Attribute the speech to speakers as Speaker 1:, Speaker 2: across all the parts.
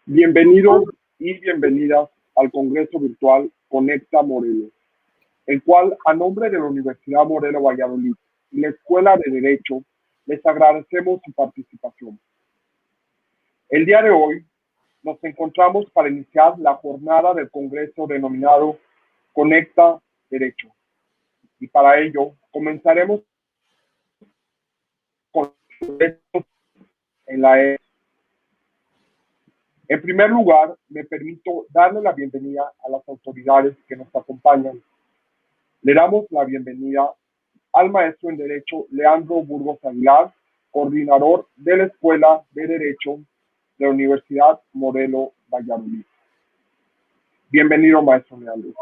Speaker 1: Bienvenidos y bienvenidas al Congreso Virtual Conecta Morelos, el cual, a nombre de la Universidad Morelos Valladolid y la Escuela de Derecho, les agradecemos su participación. El día de hoy nos encontramos para iniciar la jornada del Congreso denominado Conecta Derecho. Y para ello, comenzaremos con los derechos en la E. En primer lugar, me permito darle la bienvenida a las autoridades que nos acompañan. Le damos la bienvenida al maestro en Derecho Leandro Burgos Aguilar, coordinador de la Escuela de Derecho de la Universidad Morelos Valladolid. Bienvenido, maestro Leandro.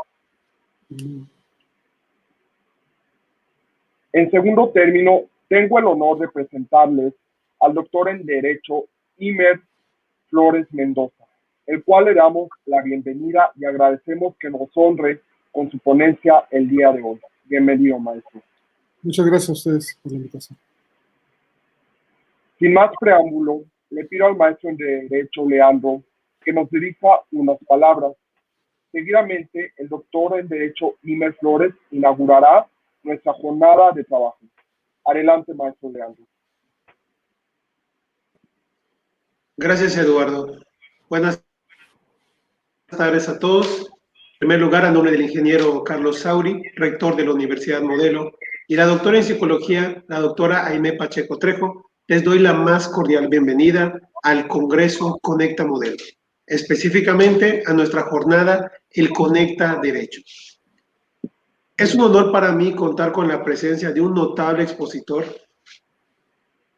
Speaker 1: En segundo término, tengo el honor de presentarles al doctor en Derecho Imer Flores Mendoza, el cual le damos la bienvenida y agradecemos que nos honre con su ponencia el día de hoy. Bienvenido, maestro.
Speaker 2: Muchas gracias a ustedes por la invitación.
Speaker 1: Sin más preámbulo, le pido al maestro en Derecho, Leandro, que nos dirija unas palabras. Seguidamente, el doctor en Derecho Imer Flores inaugurará nuestra jornada de trabajo. Adelante, maestro Leandro.
Speaker 3: Gracias, Eduardo. Buenas tardes a todos. En primer lugar, a nombre del ingeniero Carlos Sauri, rector de la Universidad Modelo, y la doctora en Psicología, la doctora Aimé Pacheco Trejo, les doy la más cordial bienvenida al Congreso Conecta Modelo, específicamente a nuestra jornada El Conecta Derecho. Es un honor para mí contar con la presencia de un notable expositor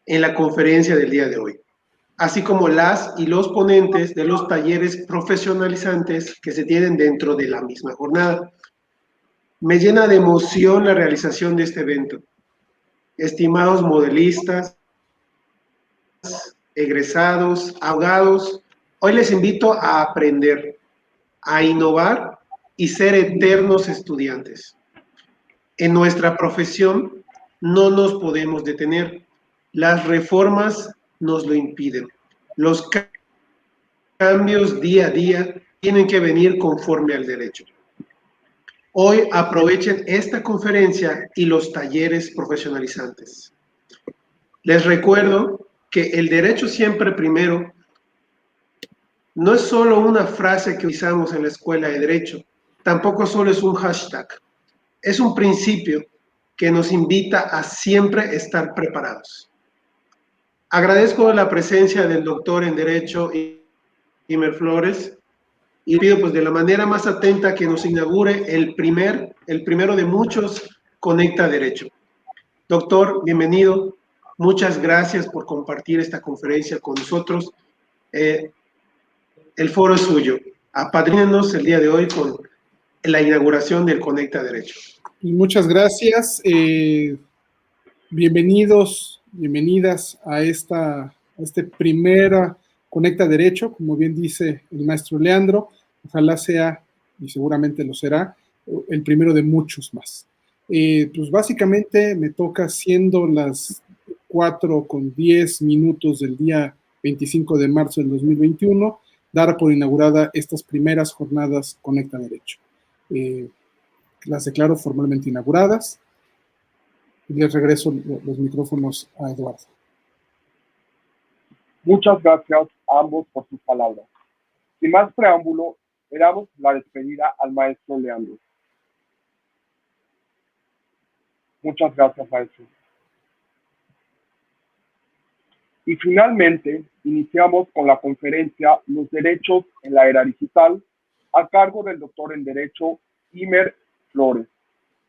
Speaker 3: en la conferencia del día de hoy, así como las y los ponentes de los talleres profesionalizantes que se tienen dentro de la misma jornada. Me llena de emoción la realización de este evento. Estimados modelistas, egresados, abogados, hoy les invito a aprender, a innovar y ser eternos estudiantes. En nuestra profesión no nos podemos detener. Las reformas nos lo impiden. Los cambios día a día tienen que venir conforme al derecho. Hoy aprovechen esta conferencia y los talleres profesionalizantes. Les recuerdo que el derecho siempre primero no es solo una frase que usamos en la escuela de derecho, tampoco solo es un hashtag, es un principio que nos invita a siempre estar preparados. Agradezco la presencia del doctor en Derecho Imer Flores y pido pues de la manera más atenta que nos inaugure el primero de muchos Conecta Derecho. Doctor, bienvenido. Muchas gracias por compartir esta conferencia con nosotros. El foro es suyo. Apadrínenos el día de hoy con la inauguración del Conecta Derecho.
Speaker 2: Muchas gracias. Bienvenidos, bienvenidas a este primera Conecta Derecho, como bien dice el maestro Leandro. Ojalá sea, y seguramente lo será, el primero de muchos más. Pues básicamente me toca, siendo las 4:10 del día 25 de marzo del 2021, dar por inaugurada estas primeras jornadas Conecta Derecho. Las declaro formalmente inauguradas y les regreso los micrófonos a Eduardo.
Speaker 1: Muchas gracias a ambos por sus palabras. Sin más preámbulo, le damos la despedida al maestro Leandro. Muchas gracias, maestro. Y finalmente, iniciamos con la conferencia Los derechos en la era digital, a cargo del doctor en Derecho Imer Flores,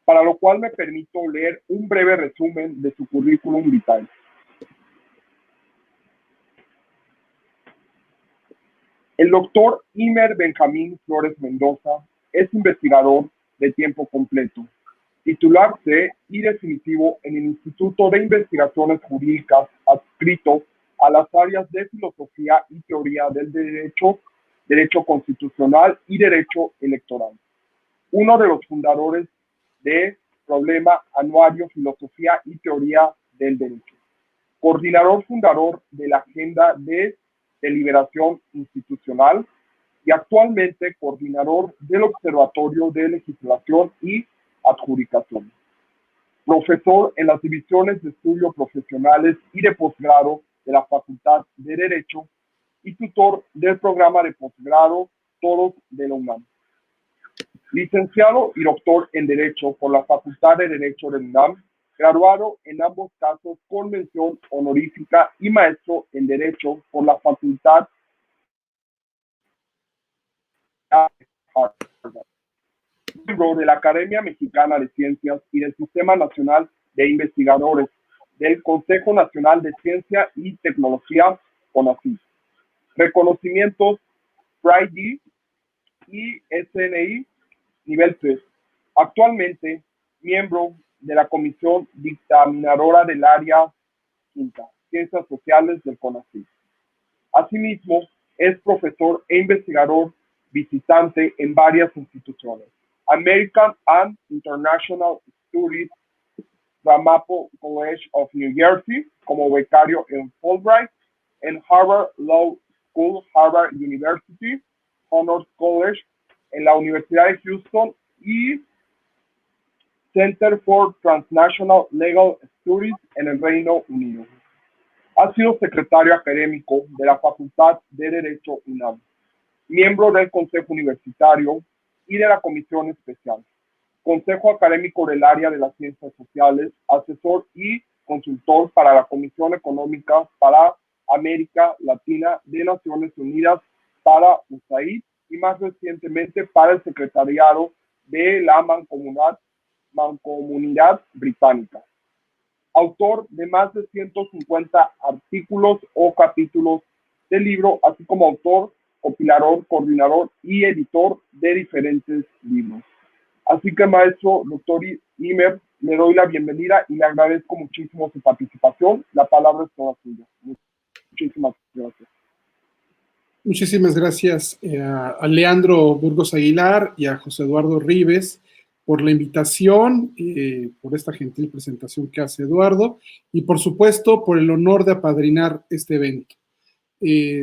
Speaker 1: para lo cual me permito leer un breve resumen de su currículum vitae. El doctor Imer Benjamín Flores Mendoza es investigador de tiempo completo, titular C y definitivo en el Instituto de Investigaciones Jurídicas adscrito a las áreas de Filosofía y Teoría del Derecho, Derecho Constitucional y Derecho Electoral. Uno de los fundadores de Problema Anuario Filosofía y Teoría del Derecho. Coordinador fundador de la Agenda de de Liberación Institucional y actualmente coordinador del Observatorio de Legislación y Adjudicación. Profesor en las divisiones de estudio profesionales y de posgrado de la Facultad de Derecho y tutor del programa de posgrado Todos de la UNAM. Licenciado y doctor en Derecho por la Facultad de Derecho de la UNAM, graduado en ambos casos con mención honorífica y maestro en Derecho por la Facultad de Harvard. Miembro de la Academia Mexicana de Ciencias y del Sistema Nacional de Investigadores del Consejo Nacional de Ciencia y Tecnología, CONACYT. Reconocimientos PRIDE y SNI nivel 3. Actualmente, miembro de la Comisión Dictaminadora del Área Quinta, Ciencias Sociales del CONACYT. Asimismo, es profesor e investigador visitante en varias instituciones. American and International Studies, Ramapo College of New Jersey, como becario en Fulbright, en Harvard Law School, Harvard University, Honors College, en la Universidad de Houston y Center for Transnational Legal Studies en el Reino Unido. Ha sido secretario académico de la Facultad de Derecho UNAM, miembro del Consejo Universitario y de la Comisión Especial, Consejo Académico del Área de las Ciencias Sociales, asesor y consultor para la Comisión Económica para América Latina de Naciones Unidas para USAID y más recientemente para el Secretariado de la Mancomunidad Británica. Autor de más de 150 artículos o capítulos de libro, así como autor, compilador, coordinador y editor de diferentes libros. Así que, maestro, doctor Imer, le doy la bienvenida y le agradezco muchísimo su participación. La palabra es toda suya. Muchísimas gracias.
Speaker 2: Muchísimas gracias a Leandro Burgos Aguilar y a José Eduardo Rives por la invitación, por esta gentil presentación que hace Eduardo y por supuesto por el honor de apadrinar este evento.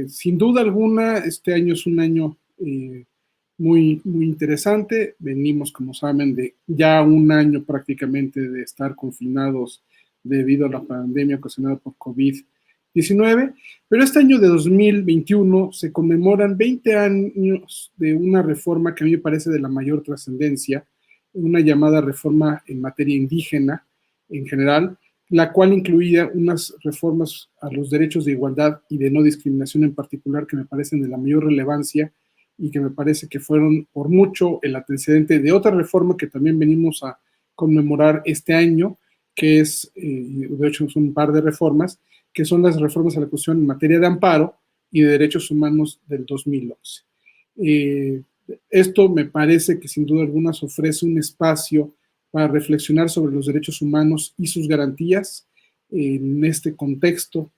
Speaker 2: Sin duda alguna, este año es un año muy interesante. Venimos, como saben, de ya un año prácticamente de estar confinados debido a la pandemia ocasionada por COVID-19, pero este año de 2021 se conmemoran 20 años de una reforma que a mí me parece de la mayor trascendencia, una llamada reforma en materia indígena en general, la cual incluía unas reformas a los derechos de igualdad y de no discriminación en particular que me parecen de la mayor relevancia y que me parece que fueron por mucho el antecedente de otra reforma que también venimos a conmemorar este año, que es, de hecho son un par de reformas, que son las reformas a la Constitución en materia de amparo y de derechos humanos del 2011. Esto me parece que sin duda alguna ofrece un espacio para reflexionar sobre los derechos humanos y sus garantías en este contexto.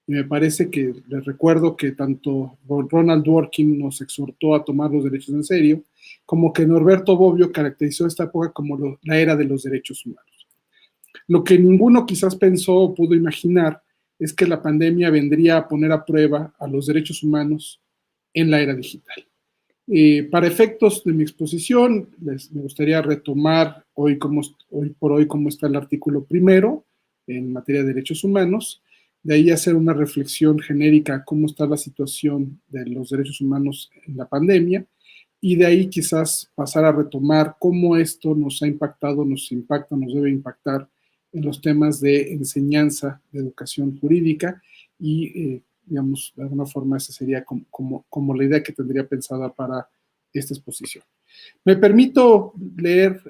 Speaker 2: Y me parece que les recuerdo que tanto Ronald Dworkin nos exhortó a tomar los derechos en serio, como que Norberto Bobbio caracterizó esta época como la era de los derechos humanos. Lo que ninguno quizás pensó o pudo imaginar es que la pandemia vendría a poner a prueba a los derechos humanos en la era digital. Para efectos de mi exposición, me gustaría retomar hoy por hoy cómo está el artículo primero en materia de derechos humanos, de ahí hacer una reflexión genérica a cómo está la situación de los derechos humanos en la pandemia, y de ahí quizás pasar a retomar cómo esto nos ha impactado, nos impacta, nos debe impactar en los temas de enseñanza, de educación jurídica y digamos, de alguna forma esa sería como la idea que tendría pensada para esta exposición. Me permito leer,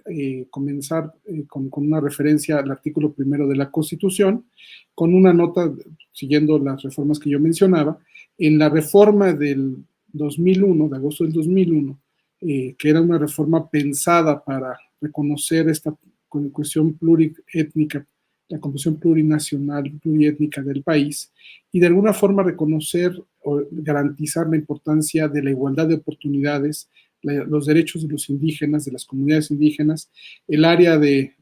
Speaker 2: comenzar con una referencia al artículo primero de la Constitución, con una nota, siguiendo las reformas que yo mencionaba, en la reforma del 2001, de agosto del 2001, que era una reforma pensada para reconocer esta cuestión pluriétnica, la composición plurinacional, pluriétnica del país, y de alguna forma reconocer o garantizar la importancia de la igualdad de oportunidades, los derechos de los indígenas, de las comunidades indígenas. El área de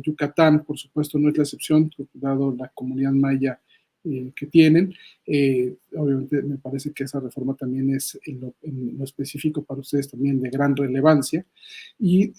Speaker 2: Yucatán, por supuesto, no es la excepción, dado la comunidad maya que tienen. Obviamente me parece que esa reforma también es en lo específico para ustedes también de gran relevancia. Y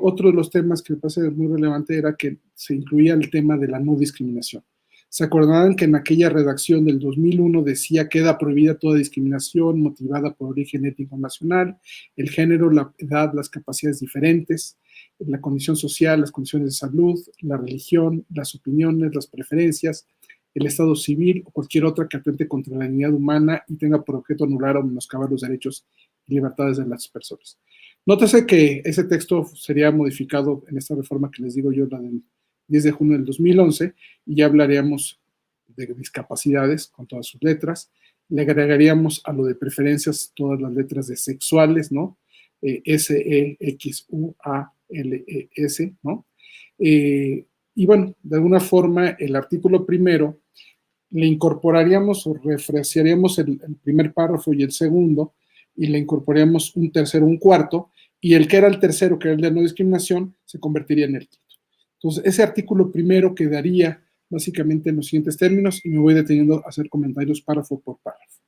Speaker 2: otro de los temas que me parece muy relevante era que se incluía el tema de la no discriminación. ¿Se acordarán que en aquella redacción del 2001 decía que queda prohibida toda discriminación motivada por origen étnico nacional, el género, la edad, las capacidades diferentes, la condición social, las condiciones de salud, la religión, las opiniones, las preferencias, el estado civil o cualquier otra que atente contra la dignidad humana y tenga por objeto anular o menoscabar los derechos y libertades de las personas? Nótese que ese texto sería modificado en esta reforma que les digo yo, la del 10 de junio del 2011, y ya hablaríamos de discapacidades con todas sus letras. Le agregaríamos a lo de preferencias todas las letras de sexuales, ¿no? S-E-X-U-A-L-E-S, ¿no? Y bueno, de alguna forma el artículo primero le incorporaríamos o refrescaríamos el primer párrafo y el segundo, y le incorporaríamos un tercero, un cuarto, y el que era el tercero, que era el de no discriminación, se convertiría en el quinto. Entonces, ese artículo primero quedaría básicamente en los siguientes términos, y me voy deteniendo a hacer comentarios párrafo por párrafo.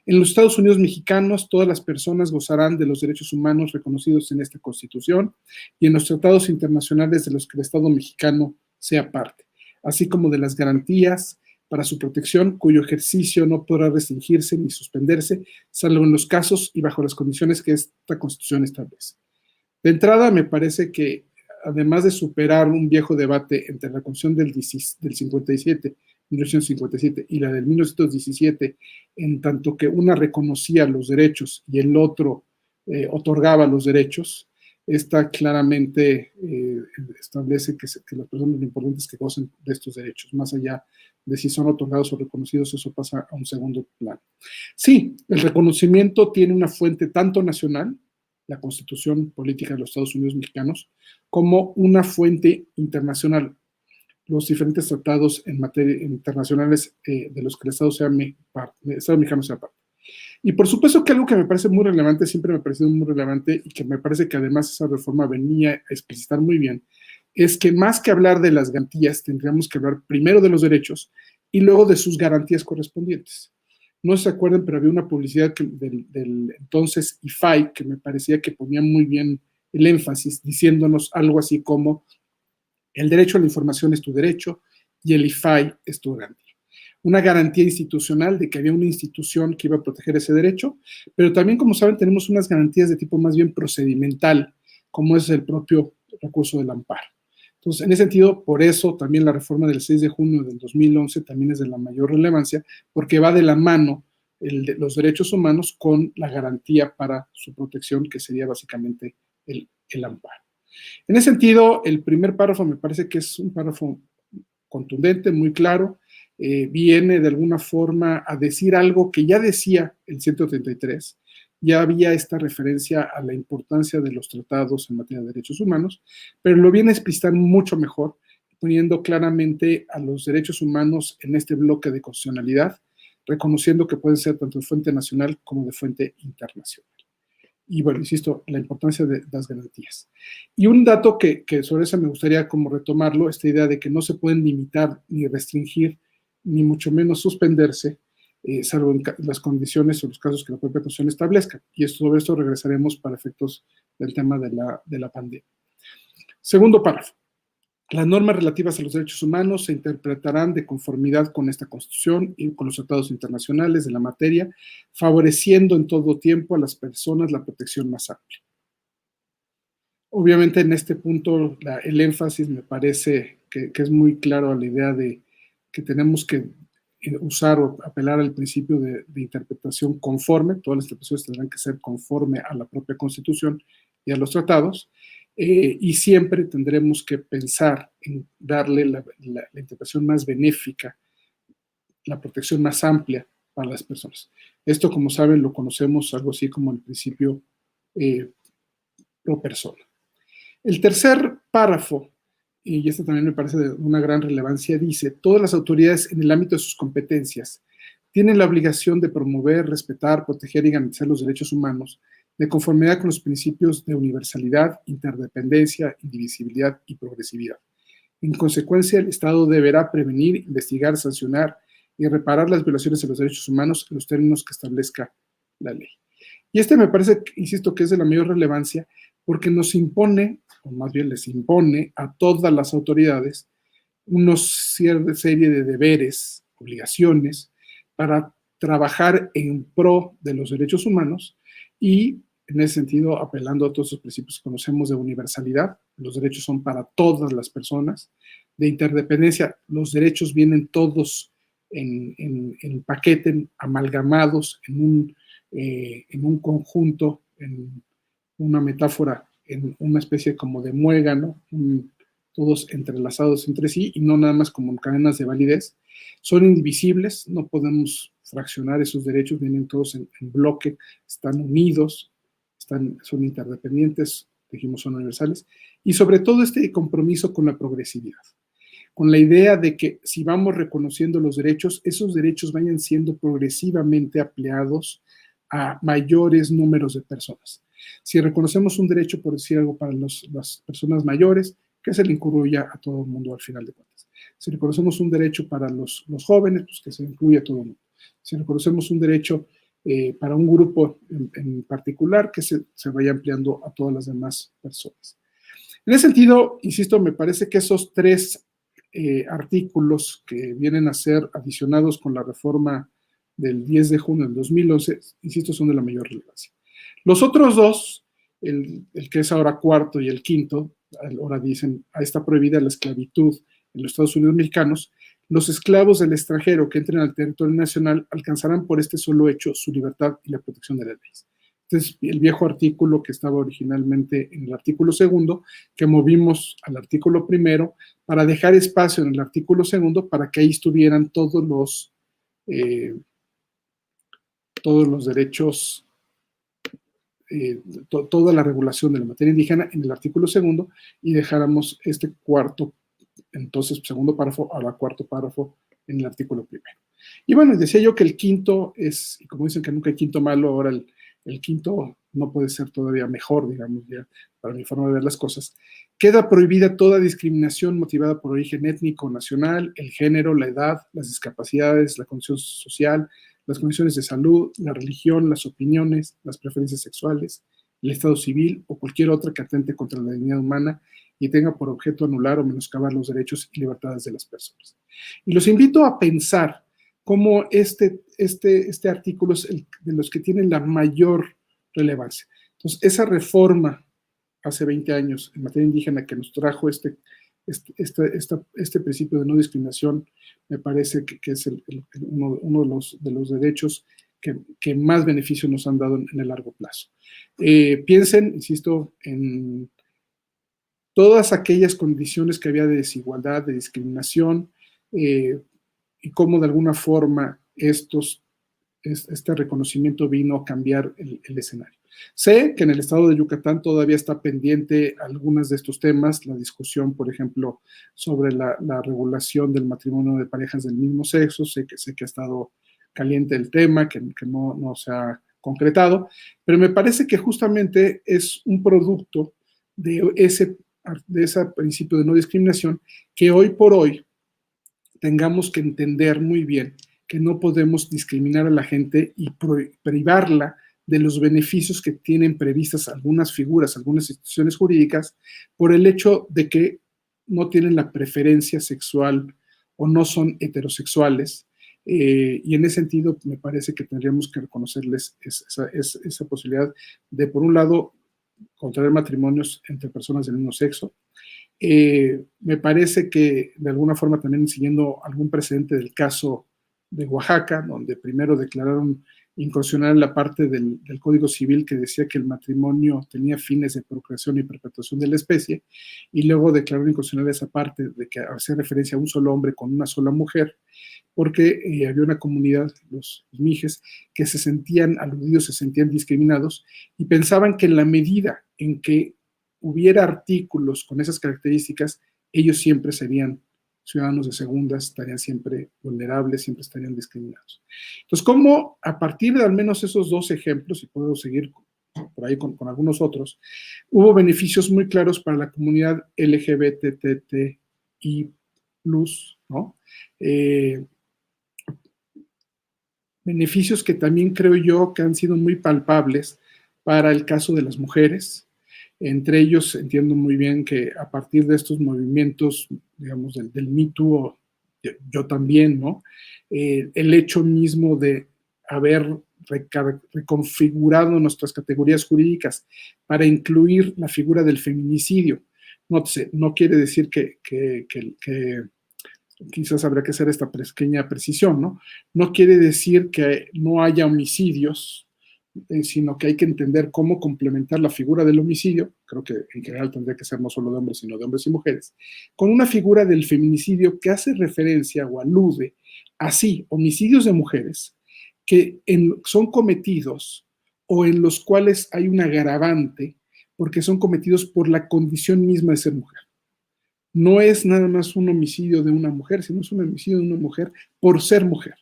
Speaker 2: En los Estados Unidos mexicanos, todas las personas gozarán de los derechos humanos reconocidos en esta Constitución y en los tratados internacionales de los que el Estado mexicano sea parte, así como de las garantías para su protección, cuyo ejercicio no podrá restringirse ni suspenderse, salvo en los casos y bajo las condiciones que esta Constitución establece. De entrada, me parece que, además de superar un viejo debate entre la Constitución del 57, 1957, y la del 1917, en tanto que una reconocía los derechos y el otro otorgaba los derechos, esta claramente establece que las personas, lo importante es que gocen de estos derechos, más allá de si son otorgados o reconocidos, eso pasa a un segundo plano. Sí, el reconocimiento tiene una fuente tanto nacional, la Constitución Política de los Estados Unidos Mexicanos, como una fuente internacional, los diferentes tratados en materia internacionales de los que el Estado mexicano sea parte. Y por supuesto que algo que me parece muy relevante, siempre me ha parecido muy relevante, y que me parece que además esa reforma venía a explicitar muy bien, es que más que hablar de las garantías, tendríamos que hablar primero de los derechos y luego de sus garantías correspondientes. No se acuerdan, pero había una publicidad del entonces IFAI que me parecía que ponía muy bien el énfasis, diciéndonos algo así como: el derecho a la información es tu derecho y el IFAI es tu garantía. Una garantía institucional de que había una institución que iba a proteger ese derecho, pero también, como saben, tenemos unas garantías de tipo más bien procedimental, como es el propio recurso del amparo. Entonces, en ese sentido, por eso también la reforma del 6 de junio del 2011 también es de la mayor relevancia, porque va de la mano los derechos humanos con la garantía para su protección, que sería básicamente el amparo. En ese sentido, el primer párrafo me parece que es un párrafo contundente, muy claro, viene de alguna forma a decir algo que ya decía el 133, ya había esta referencia a la importancia de los tratados en materia de derechos humanos, pero lo viene a explicitar mucho mejor, poniendo claramente a los derechos humanos en este bloque de constitucionalidad, reconociendo que pueden ser tanto de fuente nacional como de fuente internacional. Y bueno, insisto, la importancia de las garantías. Y un dato que sobre eso me gustaría como retomarlo, esta idea de que no se pueden limitar ni restringir, ni mucho menos suspenderse, salvo en las condiciones o los casos que la propia Constitución establezca. Y sobre esto regresaremos para efectos del tema de la pandemia. Segundo párrafo. Las normas relativas a los derechos humanos se interpretarán de conformidad con esta Constitución y con los tratados internacionales de la materia, favoreciendo en todo tiempo a las personas la protección más amplia. Obviamente, en este punto, el énfasis me parece que es muy claro a la idea de que tenemos que usar o apelar al principio de interpretación conforme. Todas las interpretaciones tendrán que ser conforme a la propia Constitución y a los tratados. Y siempre tendremos que pensar en darle la interpretación más benéfica, la protección más amplia para las personas. Esto, como saben, lo conocemos algo así como el principio pro persona. El tercer párrafo, y esto también me parece de una gran relevancia, dice: todas las autoridades en el ámbito de sus competencias tienen la obligación de promover, respetar, proteger y garantizar los derechos humanos de conformidad con los principios de universalidad, interdependencia, indivisibilidad y progresividad. En consecuencia, el Estado deberá prevenir, investigar, sancionar y reparar las violaciones de los derechos humanos en los términos que establezca la ley. Y me parece, insisto, que es de la mayor relevancia porque nos impone, o más bien les impone a todas las autoridades una serie de deberes, obligaciones, para trabajar en pro de los derechos humanos y, en ese sentido, apelando a todos los principios que conocemos de universalidad, los derechos son para todas las personas, de interdependencia, los derechos vienen todos en paquete, amalgamados en un conjunto, en una metáfora, en una especie como de muégano, todos entrelazados entre sí y no nada más como cadenas de validez. Son indivisibles, no podemos fraccionar esos derechos, vienen todos en bloque, están unidos, son interdependientes, dijimos son universales, y sobre todo este compromiso con la progresividad, con la idea de que si vamos reconociendo los derechos, esos derechos vayan siendo progresivamente ampliados a mayores números de personas. Si reconocemos un derecho, por decir algo, para las personas mayores, que se le incluya a todo el mundo al final de cuentas. Si reconocemos un derecho para los jóvenes, pues que se incluya a todo el mundo. Si reconocemos un derecho para un grupo en particular, que se vaya ampliando a todas las demás personas. En ese sentido, insisto, me parece que esos tres artículos que vienen a ser adicionados con la reforma del 10 de junio del 2011, insisto, son de la mayor relevancia. Los otros dos, el que es ahora cuarto y el quinto, ahora dicen, está prohibida la esclavitud en los Estados Unidos mexicanos, los esclavos del extranjero que entren al territorio nacional alcanzarán por este solo hecho su libertad y la protección de las leyes. Este es el viejo artículo que estaba originalmente en el artículo segundo, que movimos al artículo primero para dejar espacio en el artículo segundo para que ahí estuvieran todos los derechos, toda la regulación de la materia indígena en el artículo segundo y dejáramos este cuarto, entonces segundo párrafo, ahora cuarto párrafo en el artículo primero. Y bueno, decía yo que el quinto es, y como dicen que nunca hay quinto malo, ahora el quinto no puede ser todavía mejor, digamos, ya para mi forma de ver las cosas. Queda prohibida toda discriminación motivada por origen étnico, nacional, el género, la edad, las discapacidades, la condición social, las condiciones de salud, la religión, las opiniones, las preferencias sexuales, el estado civil o cualquier otra que atente contra la dignidad humana y tenga por objeto anular o menoscabar los derechos y libertades de las personas. Y los invito a pensar cómo este artículo es de los que tienen la mayor relevancia. Entonces, esa reforma hace 20 años en materia indígena que nos trajo este principio de no discriminación, me parece que es uno de los derechos que más beneficios nos han dado en el largo plazo. Piensen, insisto, en todas aquellas condiciones que había de desigualdad, de discriminación, y cómo de alguna forma este reconocimiento vino a cambiar el escenario. Sé que en el estado de Yucatán todavía está pendiente algunos de estos temas, la discusión, por ejemplo, sobre la regulación del matrimonio de parejas del mismo sexo, sé que ha estado caliente el tema, que no se ha concretado, pero me parece que justamente es un producto de ese principio de no discriminación que hoy por hoy tengamos que entender muy bien que no podemos discriminar a la gente y privarla de los beneficios que tienen previstas algunas figuras, algunas instituciones jurídicas, por el hecho de que no tienen la preferencia sexual o no son heterosexuales. Y en ese sentido, me parece que tendríamos que reconocerles esa posibilidad de, por un lado, contraer matrimonios entre personas del mismo sexo. Me parece que de alguna forma también siguiendo algún precedente del caso de Oaxaca, donde primero declararon inconstitucional la parte del Código Civil que decía que el matrimonio tenía fines de procreación y perpetuación de la especie, y luego declararon inconstitucional esa parte de que hacía referencia a un solo hombre con una sola mujer, porque había una comunidad, los mijes, que se sentían aludidos, se sentían discriminados, y pensaban que en la medida en que hubiera artículos con esas características, ellos siempre serían ciudadanos de segundas, estarían siempre vulnerables, siempre estarían discriminados. Entonces, ¿cómo a partir de al menos esos dos ejemplos, y puedo seguir por ahí con algunos otros, hubo beneficios muy claros para la comunidad LGBTTI+, ¿no? beneficios que también creo yo que han sido muy palpables para el caso de las mujeres. Entre ellos entiendo muy bien que a partir de estos movimientos, digamos, del Me Too, yo también, ¿no? El hecho mismo de haber reconfigurado nuestras categorías jurídicas para incluir la figura del feminicidio. No quiere decir que quizás habría que hacer esta pequeña precisión, ¿no? No quiere decir que no haya homicidios, sino que hay que entender cómo complementar la figura del homicidio, creo que en general tendría que ser no solo de hombres, sino de hombres y mujeres, con una figura del feminicidio que hace referencia o alude a sí, homicidios de mujeres que son cometidos o en los cuales hay un agravante porque son cometidos por la condición misma de ser mujer. No es nada más un homicidio de una mujer, sino es un homicidio de una mujer por ser mujer,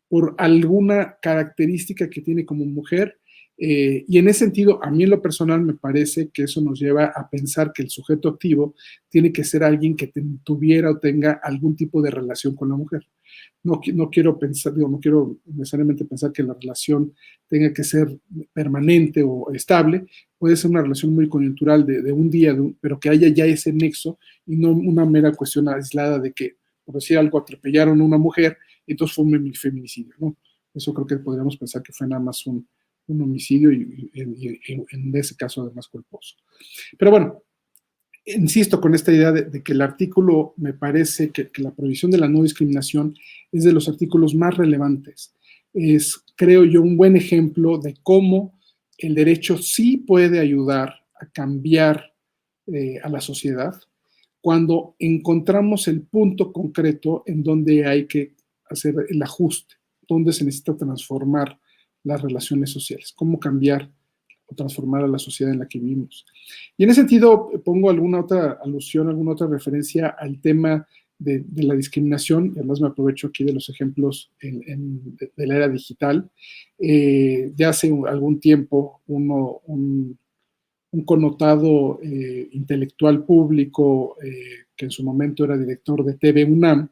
Speaker 2: por alguna característica que tiene como mujer. Y en ese sentido, a mí en lo personal me parece que eso nos lleva a pensar que el sujeto activo tiene que ser alguien que tuviera o tenga algún tipo de relación con la mujer. No quiero pensar, no quiero necesariamente pensar que la relación tenga que ser permanente o estable. Puede ser una relación muy coyuntural de un día, pero que haya ya ese nexo y no una mera cuestión aislada de que, por decir algo, atropellaron a una mujer y entonces fue un feminicidio, ¿no? Eso creo que podríamos pensar que fue nada más un homicidio y en ese caso además culposo. Pero bueno, insisto con esta idea de que el artículo, me parece que la prohibición de la no discriminación es de los artículos más relevantes. Es, creo yo, un buen ejemplo de cómo el derecho sí puede ayudar a cambiar a la sociedad cuando encontramos el punto concreto en donde hay que hacer el ajuste, donde se necesita transformar las relaciones sociales, cómo cambiar o transformar a la sociedad en la que vivimos. Y en ese sentido pongo alguna otra alusión, alguna otra referencia al tema de la discriminación, y además me aprovecho aquí de los ejemplos de la era digital. Ya hace algún tiempo un connotado intelectual público que en su momento era director de TV UNAM,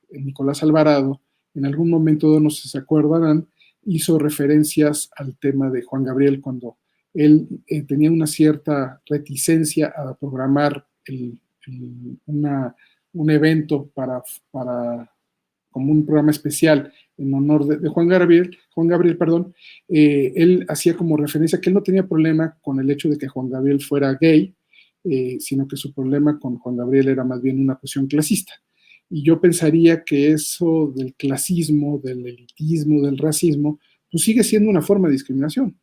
Speaker 2: Nicolás Alvarado, en algún momento, no sé si se acuerdan, hizo referencias al tema de Juan Gabriel cuando él tenía una cierta reticencia a programar un evento como un programa especial en honor de Juan Gabriel, él hacía como referencia que él no tenía problema con el hecho de que Juan Gabriel fuera gay, sino que su problema con Juan Gabriel era más bien una cuestión clasista. Y yo pensaría que eso del clasismo, del elitismo, del racismo, pues sigue siendo una forma de discriminación.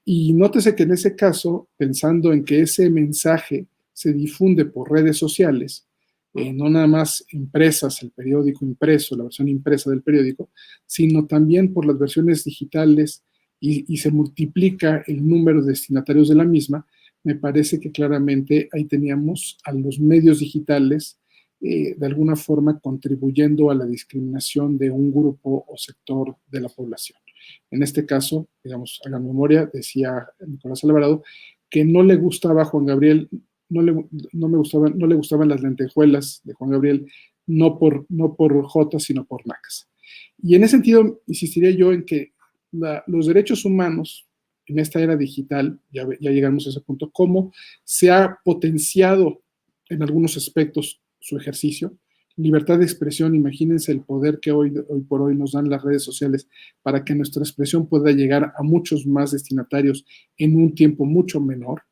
Speaker 2: Y nótese que en ese caso, pensando en que ese mensaje se difunde por redes sociales, no nada más impresas, el periódico impreso, la versión impresa del periódico, sino también por las versiones digitales y se multiplica el número de destinatarios de la misma, me parece que claramente ahí teníamos a los medios digitales de alguna forma contribuyendo a la discriminación de un grupo o sector de la población. En este caso, digamos, hagan memoria, decía Nicolás Alvarado, que no le gustaba a Juan Gabriel, no le gustaban las lentejuelas de Juan Gabriel, no por jotas, sino por nacas. Y en ese sentido, insistiría yo en que los derechos humanos en esta era digital, ya llegamos a ese punto, cómo se ha potenciado en algunos aspectos su ejercicio. Libertad de expresión, imagínense el poder que hoy por hoy nos dan las redes sociales para que nuestra expresión pueda llegar a muchos más destinatarios en un tiempo mucho menor,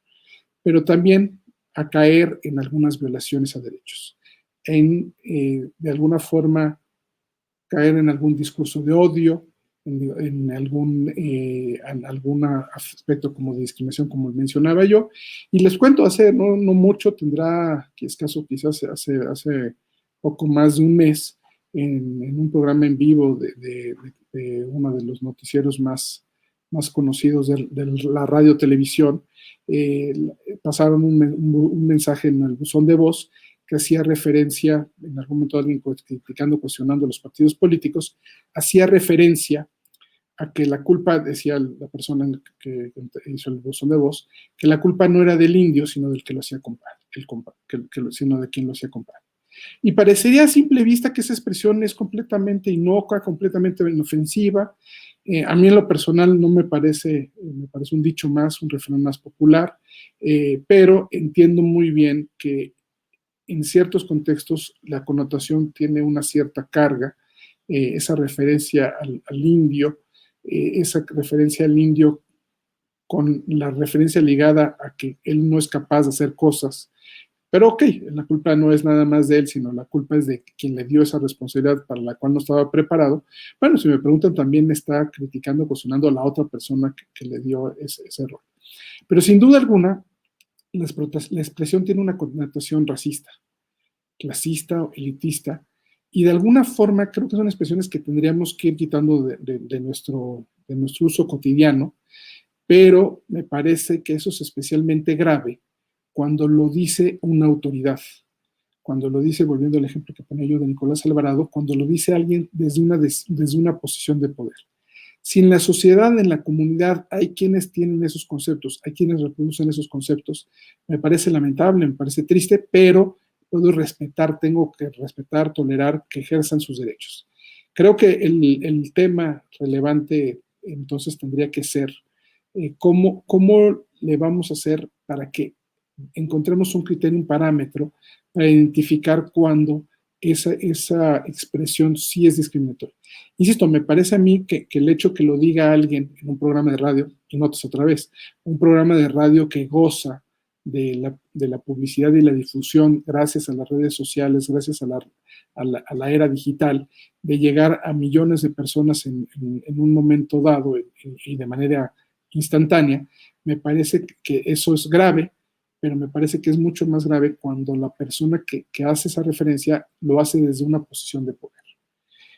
Speaker 2: pero también a caer en algunas violaciones a derechos, de alguna forma caer en algún discurso de odio, en algún aspecto como de discriminación, como mencionaba yo. Y les cuento, hace no mucho, tendrá, que escaso quizás hace poco más de un mes, en un programa en vivo de uno de los noticieros más conocidos de la radio televisión, pasaron un mensaje en el buzón de voz que hacía referencia, en algún momento alguien criticando, cuestionando a los partidos políticos, hacía referencia a que la culpa, decía la persona que hizo el buzón de voz, que la culpa no era del indio, sino del que lo hacía comprar, sino de quien lo hacía comprar. Y parecería a simple vista que esa expresión es completamente inocua, completamente inofensiva. A mí en lo personal no me parece un dicho más, un refrán más popular, pero entiendo muy bien que en ciertos contextos la connotación tiene una cierta carga, esa referencia al indio, esa referencia al indio con la referencia ligada a que él no es capaz de hacer cosas. Pero ok, la culpa no es nada más de él, sino la culpa es de quien le dio esa responsabilidad para la cual no estaba preparado. Bueno, si me preguntan, también está criticando, cuestionando a la otra persona que le dio ese error. Pero sin duda alguna, la expresión tiene una connotación racista, clasista o elitista, y de alguna forma creo que son expresiones que tendríamos que ir quitando de nuestro uso cotidiano, pero me parece que eso es especialmente grave cuando lo dice una autoridad, cuando lo dice, volviendo al ejemplo que ponía yo de Nicolás Alvarado, cuando lo dice alguien desde una posición de poder. Si en la sociedad, en la comunidad, hay quienes tienen esos conceptos, hay quienes reproducen esos conceptos, me parece lamentable, me parece triste, pero puedo respetar, tengo que respetar, tolerar que ejerzan sus derechos. Creo que el tema relevante entonces tendría que ser cómo le vamos a hacer para que encontremos un criterio, un parámetro para identificar cuándo esa expresión sí es discriminatoria. Insisto, me parece a mí que el hecho que lo diga alguien en un programa de radio, y notas otra vez, un programa de radio que goza de la publicidad y la difusión gracias a las redes sociales, gracias a la era digital, de llegar a millones de personas en un momento dado y de manera instantánea, me parece que eso es grave, pero me parece que es mucho más grave cuando la persona que hace esa referencia lo hace desde una posición de poder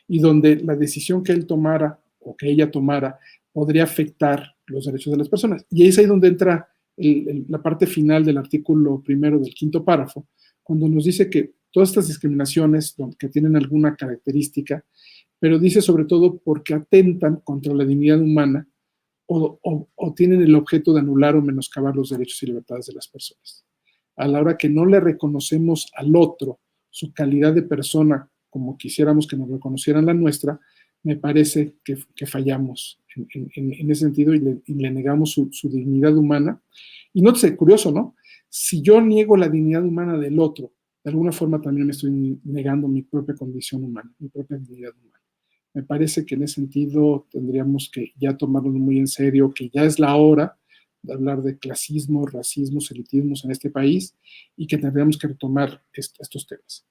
Speaker 2: y donde la decisión que él tomara o que ella tomara podría afectar los derechos de las personas. Y es ahí donde entra la parte final del artículo primero del quinto párrafo, cuando nos dice que todas estas discriminaciones que tienen alguna característica, pero dice sobre todo porque atentan contra la dignidad humana o tienen el objeto de anular o menoscabar los derechos y libertades de las personas. A la hora que no le reconocemos al otro su calidad de persona como quisiéramos que nos reconocieran la nuestra, me parece que fallamos en ese sentido y le negamos su dignidad humana. Y nótese, curioso, ¿no? Si yo niego la dignidad humana del otro, de alguna forma también me estoy negando mi propia condición humana, mi propia dignidad humana. Me parece que en ese sentido tendríamos que ya tomarlo muy en serio, que ya es la hora de hablar de clasismo, racismo, elitismos en este país y que tendríamos que retomar estos temas.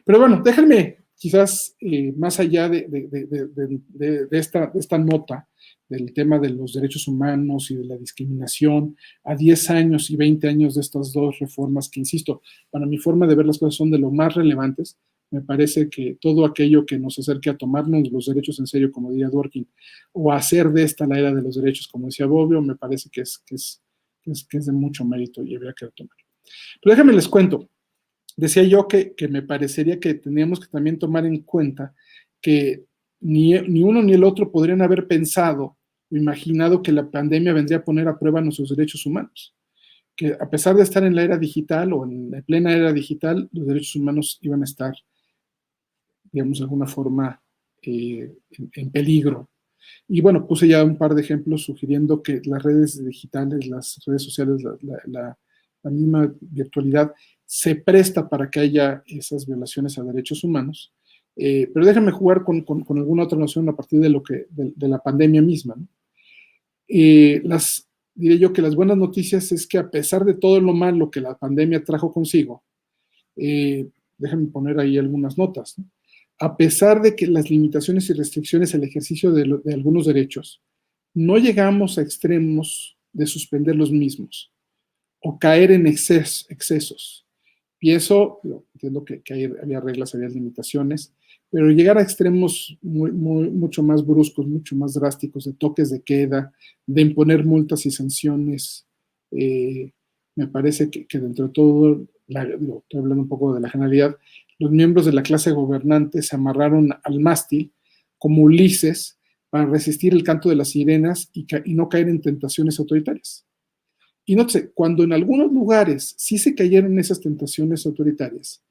Speaker 2: Pero bueno, déjenme quizás más allá de esta nota del tema de los derechos humanos y de la discriminación, a 10 años y 20 años de estas dos reformas que, insisto, para mi forma de ver las cosas son de lo más relevantes. Me parece que todo aquello que nos acerque a tomarnos los derechos en serio, como diría Dworkin, o a hacer de esta la era de los derechos, como decía Bobbio, me parece que es de mucho mérito y habría que retomar. Pero déjenme les cuento. Decía yo que me parecería que teníamos que también tomar en cuenta que ni uno ni el otro podrían haber pensado o imaginado que la pandemia vendría a poner a prueba nuestros derechos humanos. Que a pesar de estar en la era digital o en la plena era digital, los derechos humanos iban a estar, digamos, de alguna forma en peligro. Y bueno, puse ya un par de ejemplos sugiriendo que las redes digitales, las redes sociales, la misma virtualidad se presta para que haya esas violaciones a derechos humanos. Pero déjame jugar con alguna otra noción a partir de la pandemia misma, ¿no? Diré yo que las buenas noticias es que a pesar de todo lo malo que la pandemia trajo consigo, déjame poner ahí algunas notas, ¿no? A pesar de que las limitaciones y restricciones al ejercicio de algunos derechos, no llegamos a extremos de suspender los mismos o caer en excesos. Y eso, entiendo que había reglas, había limitaciones, pero llegar a extremos mucho más bruscos, mucho más drásticos, de toques de queda, de imponer multas y sanciones, me parece que dentro de todo, estoy hablando un poco de la generalidad, los miembros de la clase gobernante se amarraron al mástil como Ulises para resistir el canto de las sirenas y no caer en tentaciones autoritarias. Y nótese, cuando en algunos lugares sí se cayeron esas tentaciones autoritarias,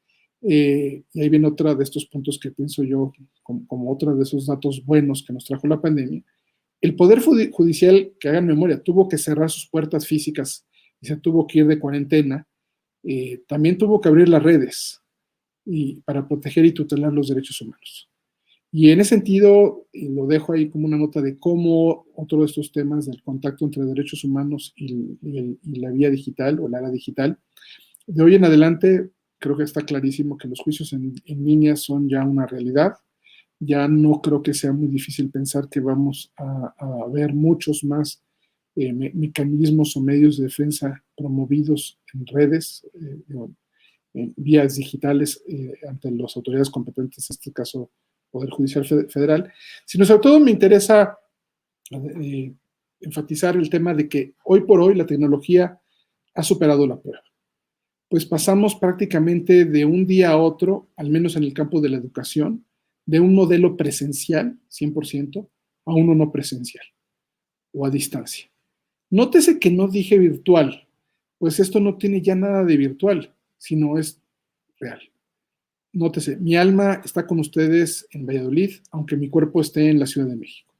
Speaker 2: Y ahí viene otra de estos puntos que pienso yo como otro de esos datos buenos que nos trajo la pandemia. El Poder Judicial, que hagan memoria, tuvo que cerrar sus puertas físicas y se tuvo que ir de cuarentena. También tuvo que abrir las redes para proteger y tutelar los derechos humanos. Y en ese sentido, lo dejo ahí como una nota de cómo otro de estos temas del contacto entre derechos humanos y la vía digital o la era digital, de hoy en adelante creo que está clarísimo que los juicios en línea son ya una realidad. Ya no creo que sea muy difícil pensar que vamos a ver muchos más mecanismos o medios de defensa promovidos en redes, en vías digitales ante las autoridades competentes, en este caso Poder Judicial Federal, sino sobre todo me interesa enfatizar el tema de que hoy por hoy la tecnología ha superado la prueba. Pues pasamos prácticamente de un día a otro, al menos en el campo de la educación, de un modelo presencial, 100%, a uno no presencial o a distancia. Nótese que no dije virtual, pues esto no tiene ya nada de virtual, sino es real. Nótese, mi alma está con ustedes en Valladolid, aunque mi cuerpo esté en la Ciudad de México.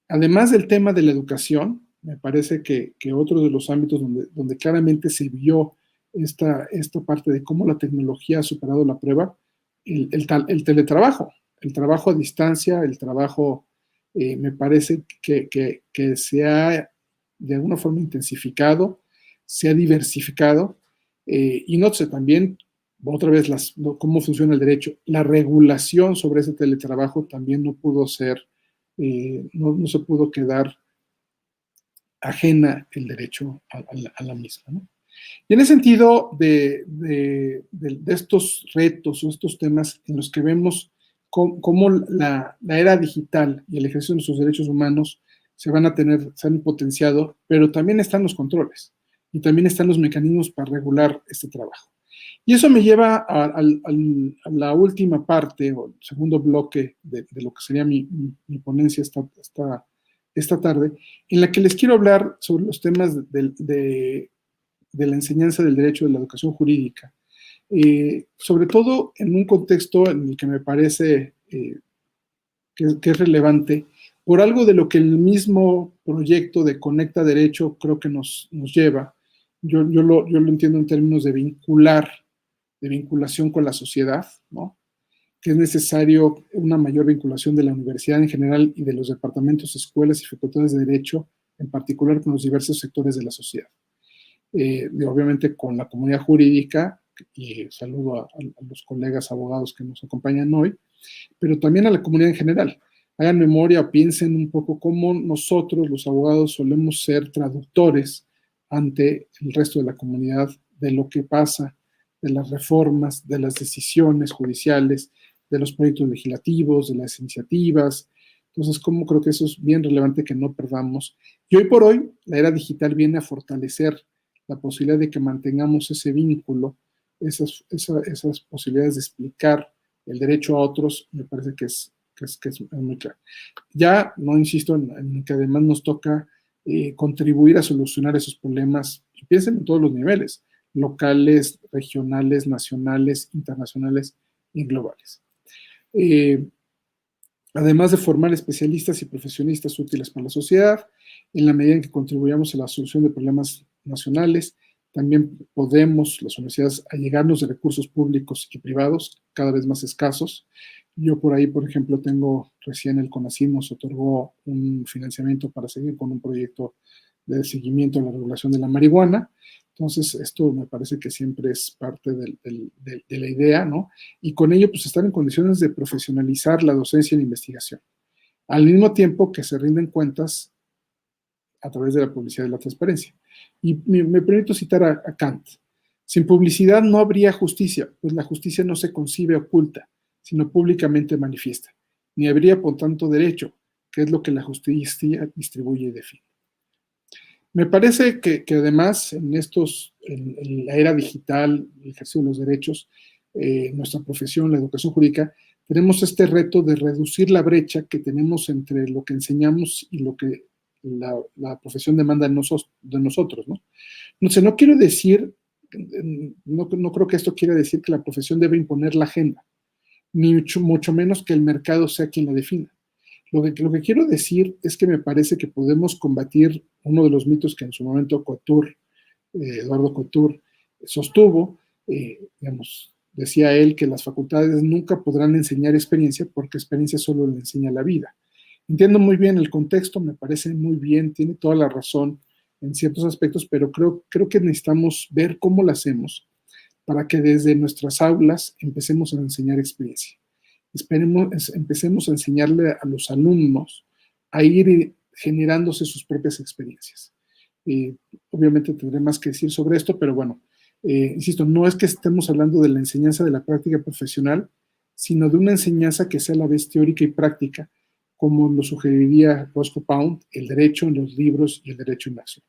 Speaker 2: Además del tema de la educación, me parece que otro de los ámbitos donde claramente se vio esta parte de cómo la tecnología ha superado la prueba, el teletrabajo, el trabajo a distancia, el trabajo, me parece que se ha de alguna forma intensificado, se ha diversificado, y nótese también, otra vez, cómo funciona el derecho. La regulación sobre ese teletrabajo también no pudo ser, no se pudo quedar ajena el derecho a la misma, ¿no? Y en ese sentido, de estos retos o estos temas en los que vemos cómo la era digital y el ejercicio de sus derechos humanos se han potenciado, pero también están los controles y también están los mecanismos para regular este trabajo. Y eso me lleva a la última parte, o el segundo bloque de lo que sería mi ponencia esta tarde, en la que les quiero hablar sobre los temas de la enseñanza del derecho de la educación jurídica, sobre todo en un contexto en el que me parece que es relevante, por algo de lo que el mismo proyecto de Conecta Derecho creo que nos lleva. Yo lo entiendo en términos de vinculación con la sociedad, ¿no? Que es necesario una mayor vinculación de la universidad en general y de los departamentos, escuelas y facultades de derecho, en particular con los diversos sectores de la sociedad. Obviamente con la comunidad jurídica, y saludo a los colegas abogados que nos acompañan hoy, pero también a la comunidad en general. Hagan memoria o piensen un poco cómo nosotros, los abogados, solemos ser traductores ante el resto de la comunidad de lo que pasa, de las reformas, de las decisiones judiciales, de los proyectos legislativos, de las iniciativas. Entonces, como creo que eso es bien relevante que no perdamos. Y hoy por hoy, la era digital viene a fortalecer la posibilidad de que mantengamos ese vínculo, esas posibilidades de explicar el derecho a otros, me parece que es muy claro. Ya no insisto en que además nos toca contribuir a solucionar esos problemas, y piensen en todos los niveles, locales, regionales, nacionales, internacionales y globales. Además de formar especialistas y profesionistas útiles para la sociedad, en la medida en que contribuyamos a la solución de problemas nacionales, también podemos, las universidades, allegarnos de recursos públicos y privados cada vez más escasos. Yo por ahí, por ejemplo, recién el CONACYT nos otorgó un financiamiento para seguir con un proyecto de seguimiento a la regulación de la marihuana. Entonces, esto me parece que siempre es parte de la idea, ¿no? Y con ello, pues, estar en condiciones de profesionalizar la docencia y la investigación. Al mismo tiempo que se rinden cuentas a través de la publicidad y la transparencia. Y me permito citar a Kant. Sin publicidad no habría justicia, pues la justicia no se concibe oculta, sino públicamente manifiesta. Ni habría, por tanto, derecho, que es lo que la justicia distribuye y define. Me parece que además en la era digital, el ejercicio de los derechos, nuestra profesión, la educación jurídica, tenemos este reto de reducir la brecha que tenemos entre lo que enseñamos y lo que la profesión demanda de nosotros, ¿no? No quiero decir no creo que esto quiera decir que la profesión debe imponer la agenda, ni mucho menos que el mercado sea quien la defina. Lo que quiero decir es que me parece que podemos combatir uno de los mitos que en su momento Eduardo Couture, sostuvo, digamos, decía él que las facultades nunca podrán enseñar experiencia porque experiencia solo le enseña la vida. Entiendo muy bien el contexto, me parece muy bien, tiene toda la razón en ciertos aspectos, pero creo que necesitamos ver cómo lo hacemos para que desde nuestras aulas empecemos a enseñar experiencia. Empecemos a enseñarle a los alumnos a ir generándose sus propias experiencias. Obviamente tendré más que decir sobre esto, pero bueno, insisto, no es que estemos hablando de la enseñanza de la práctica profesional, sino de una enseñanza que sea a la vez teórica y práctica, como lo sugeriría Roscoe Pound, el derecho en los libros y el derecho en la acción.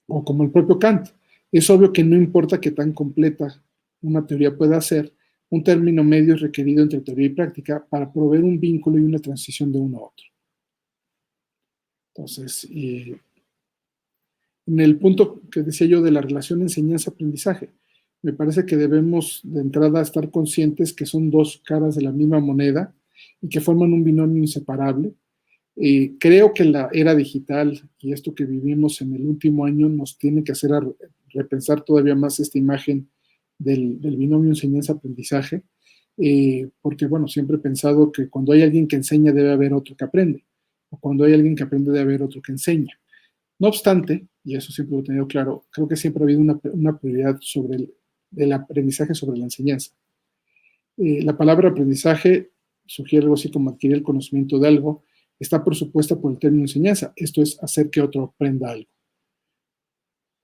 Speaker 2: O como el propio Kant. Es obvio que no importa qué tan completa una teoría pueda ser, un término medio es requerido entre teoría y práctica para proveer un vínculo y una transición de uno a otro. Entonces, en el punto que decía yo de la relación enseñanza-aprendizaje, me parece que debemos de entrada estar conscientes que son dos caras de la misma moneda y que forman un binomio inseparable. Creo que la era digital y esto que vivimos en el último año nos tiene que hacer repensar todavía más esta imagen del binomio enseñanza-aprendizaje, porque, bueno, siempre he pensado que cuando hay alguien que enseña debe haber otro que aprende, o cuando hay alguien que aprende debe haber otro que enseña. No obstante, y eso siempre lo he tenido claro, creo que siempre ha habido una prioridad sobre el aprendizaje sobre la enseñanza. La palabra aprendizaje sugiere algo así como adquirir el conocimiento de algo, está presupuesta por el término enseñanza, esto es hacer que otro aprenda algo.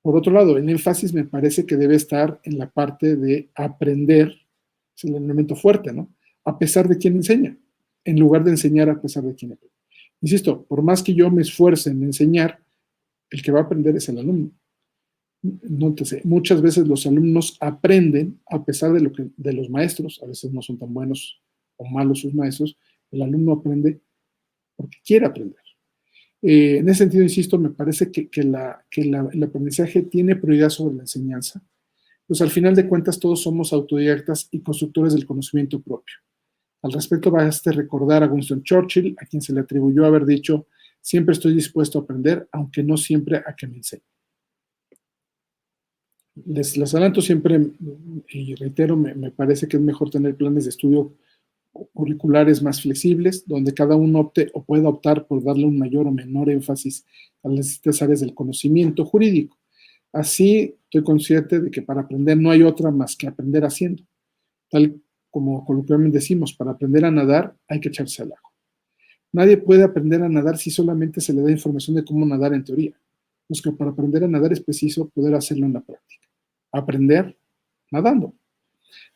Speaker 2: Por otro lado, el énfasis me parece que debe estar en la parte de aprender, es el elemento fuerte, ¿no? A pesar de quien enseña, en lugar de enseñar a pesar de quien aprende. Insisto, por más que yo me esfuerce en enseñar, el que va a aprender es el alumno. Entonces, muchas veces los alumnos aprenden a pesar de los maestros, a veces no son tan buenos o malos sus maestros, el alumno aprende porque quiere aprender. En ese sentido, insisto, me parece que el aprendizaje tiene prioridad sobre la enseñanza. Pues al final de cuentas todos somos autodidactas y constructores del conocimiento propio. Al respecto, basta recordar a Winston Churchill, a quien se le atribuyó haber dicho: siempre estoy dispuesto a aprender, aunque no siempre a que me enseñen. Les adelanto siempre, y reitero, me parece que es mejor tener planes de estudio curriculares más flexibles, donde cada uno opte o pueda optar por darle un mayor o menor énfasis a las distintas áreas del conocimiento jurídico. Así, estoy consciente de que para aprender no hay otra más que aprender haciendo. Tal como coloquialmente decimos, para aprender a nadar hay que echarse al agua. Nadie puede aprender a nadar si solamente se le da información de cómo nadar en teoría. Pues que para aprender a nadar es preciso poder hacerlo en la práctica. Aprender nadando.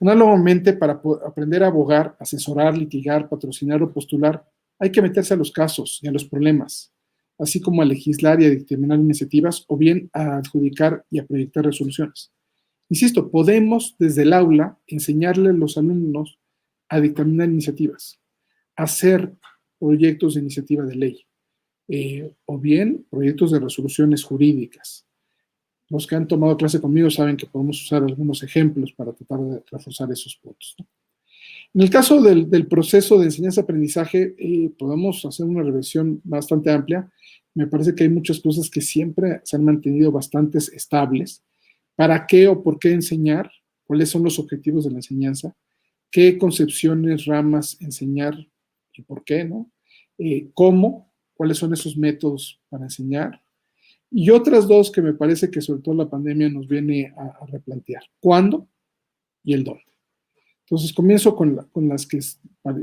Speaker 2: Análogamente, para aprender a abogar, asesorar, litigar, patrocinar o postular, hay que meterse a los casos y a los problemas, así como a legislar y a dictaminar iniciativas o bien a adjudicar y a proyectar resoluciones. Insisto, podemos desde el aula enseñarle a los alumnos a dictaminar iniciativas, a hacer proyectos de iniciativa de ley, o bien proyectos de resoluciones jurídicas. Los que han tomado clase conmigo saben que podemos usar algunos ejemplos para tratar de reforzar esos puntos, ¿no? En el caso del proceso de enseñanza-aprendizaje, podemos hacer una revisión bastante amplia. Me parece que hay muchas cosas que siempre se han mantenido bastante estables. ¿Para qué o por qué enseñar? ¿Cuáles son los objetivos de la enseñanza? ¿Qué concepciones, ramas enseñar y por qué, no? ¿Cómo? ¿Cuáles son esos métodos para enseñar? Y otras dos que me parece que sobre todo la pandemia nos viene a replantear. ¿Cuándo? Y el dónde. Entonces comienzo con las que